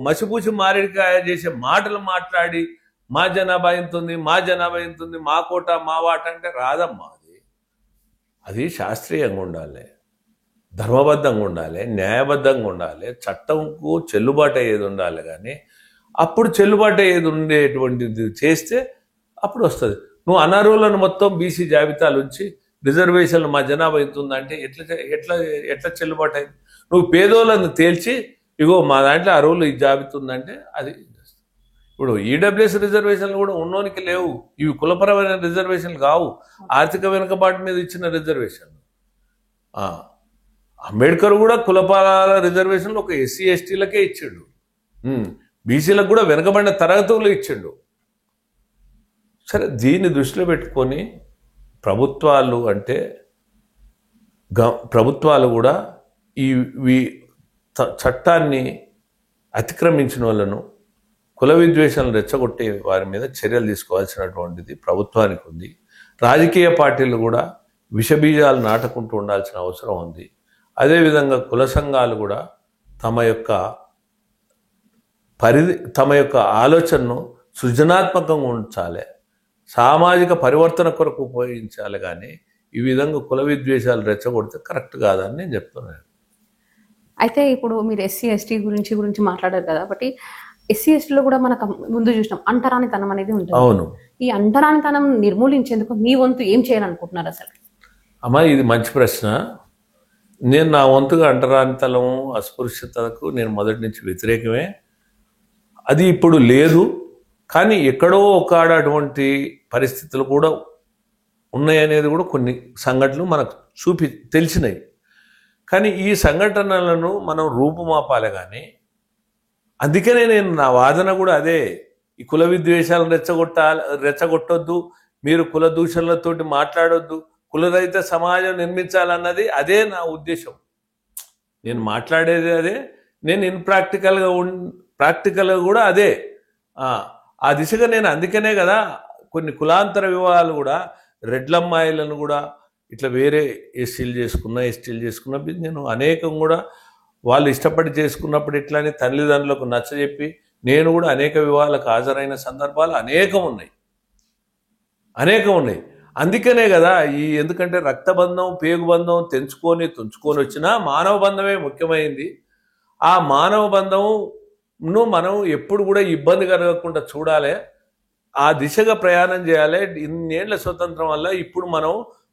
మసిపూసి మారేడికాయ చేసే మాటలు మాట్లాడి మా జనాభా ఎంతుంది, మా జనాభా ఎంతుంది, మా కోట మా వాట అంటే రాదమ్మా. అది శాస్త్రీయంగా ఉండాలి, ధర్మబద్ధంగా ఉండాలి, న్యాయబద్ధంగా ఉండాలి, చట్టంకు చెల్లుబాటు అయ్యేది ఉండాలి. కానీ అప్పుడు చెల్లుబాటు అయ్యేది ఉండేటువంటిది చేస్తే అప్పుడు వస్తుంది. నువ్వు అనర్హులను మొత్తం బీసీ జాబితాలు ఉంచి రిజర్వేషన్లు మా జనాభా అవుతుందంటే ఎట్లా ఎట్లా ఎట్లా చెల్లుబాటు అయింది? నువ్వు పేదోళ్ళను తేల్చి ఇగో మా దాంట్లో అర్హులు ఈ జాబితా ఉందంటే అది. ఇప్పుడు ఈడబ్ల్యూఎస్ రిజర్వేషన్లు కూడా ఉన్నోనికి లేవు. ఇవి కులపరమైన రిజర్వేషన్లు కావు, ఆర్థిక వెనుకబాటు మీద ఇచ్చిన రిజర్వేషన్లు. అంబేద్కర్ కూడా కులపాల రిజర్వేషన్లు ఒక ఎస్సీ ఎస్టీలకే ఇచ్చిండు, బీసీలకు కూడా వెనుకబడిన తరగతులు ఇచ్చిండు. సరే, దీన్ని దృష్టిలో పెట్టుకొని ప్రభుత్వాలు కూడా ఈ చట్టాన్ని అతిక్రమించిన వాళ్ళను, కుల విద్వేషాలను రెచ్చగొట్టే వారి మీద చర్యలు తీసుకోవాల్సినటువంటిది ప్రభుత్వానికి ఉంది. రాజకీయ పార్టీలు కూడా విషబీజాలు నాటుకుంటూ ఉండాల్సిన అవసరం ఉంది. అదేవిధంగా కుల సంఘాలు కూడా తమ యొక్క ఆలోచనను సృజనాత్మకంగా ఉంచాలి, సామాజిక పరివర్తన కొరకు ఉపయోగించాలి. కానీ ఈ విధంగా కుల విద్వేషాలు రెచ్చగొడితే కరెక్ట్ కాదని నేను చెప్తున్నాను. అయితే ఇప్పుడు మీరు ఎస్సీ ఎస్టీ గురించి మాట్లాడారు కదా, బట్ ఎస్సీ ఎస్టీలో కూడా మనకు ముందు చూసినాం అంటరానితనం అనేది ఉంటుంది. అవును. ఈ అంటరానితనం నిర్మూలించేందుకు మీ వంతు ఏం చేయాలనుకుంటున్నారు అసలు? అమ్మా, ఇది మంచి ప్రశ్న. నేను నా వంతుగా అంటరానితనం, అస్పృశ్యతకు నేను మొదటి నుంచి వ్యతిరేకమే. అది ఇప్పుడు లేదు, కానీ ఎక్కడో ఒకాడ అటువంటి పరిస్థితులు కూడా ఉన్నాయనేది కూడా కొన్ని సంఘటనలు మనకు తెలిసినాయి. కానీ ఈ సంఘటనలను మనం రూపుమాపాలి. కానీ అందుకనే నేను నా వాదన కూడా అదే, ఈ కుల విద్వేషాలను రెచ్చగొట్టొద్దు, మీరు కుల దూషణలతోటి మాట్లాడొద్దు, కులరహిత సమాజం నిర్మించాలన్నది అదే నా ఉద్దేశం. నేను మాట్లాడేది అదే, నేను ప్రాక్టికల్గా కూడా అదే. ఆ దిశగా నేను అందుకనే కదా కొన్ని కులాంతర వివాహాలు కూడా, రెడ్లమ్మాయిలను కూడా ఇట్లా వేరే ఎస్సీలు చేసుకున్నా, ఎస్టీలు చేసుకున్నా, నేను అనేకం కూడా వాళ్ళు ఇష్టపడి చేసుకున్నప్పుడు ఇట్లానే తల్లిదండ్రులకు నచ్చజెప్పి నేను కూడా అనేక వివాహాలకు హాజరైన సందర్భాలు అనేకం ఉన్నాయి. అందుకనే కదా ఎందుకంటే రక్తబంధం, పేగుబంధం తుంచుకొని వచ్చినా మానవ బంధమే ముఖ్యమైంది. ఆ మానవ బంధంను మనం ఎప్పుడు కూడా ఇబ్బంది కలగకుండా చూడాలి, ఆ దిశగా ప్రయాణం చేయాలి. ఇన్నేళ్ల స్వతంత్రం వల్ల ఇప్పుడు మనం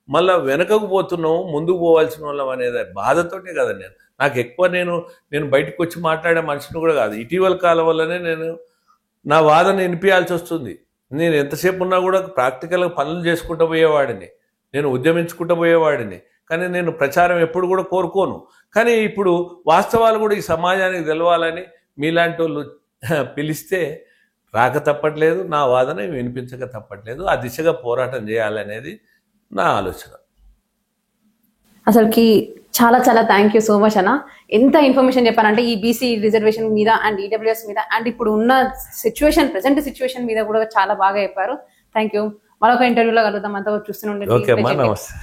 మళ్ళీ వెనకకు పోతున్నాము, ముందుకు పోవాల్సిన వాళ్ళం అనేది బాధతోటే కదా. నాకు ఎక్కువ నేను బయటకు వచ్చి మాట్లాడే మనిషిని కూడా కాదు. ఇటీవల కాలం వల్లనే నేను నా వాదన వినిపించాల్సి వస్తుంది. నేను ఎంతసేపు ఉన్నా కూడా ప్రాక్టికల్గా పనులు చేసుకుంటూ పోయేవాడిని, నేను ఉద్యమించుకుంటూ పోయేవాడిని. కానీ నేను ప్రచారం ఎప్పుడు కూడా కోరుకోను. కానీ ఇప్పుడు వాస్తవాలు కూడా ఈ సమాజానికి తెలవాలని మీలాంటి వాళ్ళు పిలిస్తే రాక తప్పట్లేదు, నా వాదన వినిపించక తప్పట్లేదు. ఆ దిశగా పోరాటం చేయాలనేది నా ఆలోచన. అసలుకి చాలా చాలా థ్యాంక్ యూ సో మచ్ అన్న. ఎంత ఇన్ఫర్మేషన్ చెప్పారంటే ఈ బీసీ రిజర్వేషన్ మీద అండ్ ఈడబ్ల్యూఎస్ మీద అండ్ ఇప్పుడు ఉన్న ప్రెసెంట్ సిచ్యువేషన్ మీద కూడా చాలా బాగా చెప్పారు. Thank you. మరొక ఇంటర్వ్యూలో కలుద్దాం. అంతవరకు చూస్తూనే ఓకే అమ్మా, ఉండండి. నమస్తే.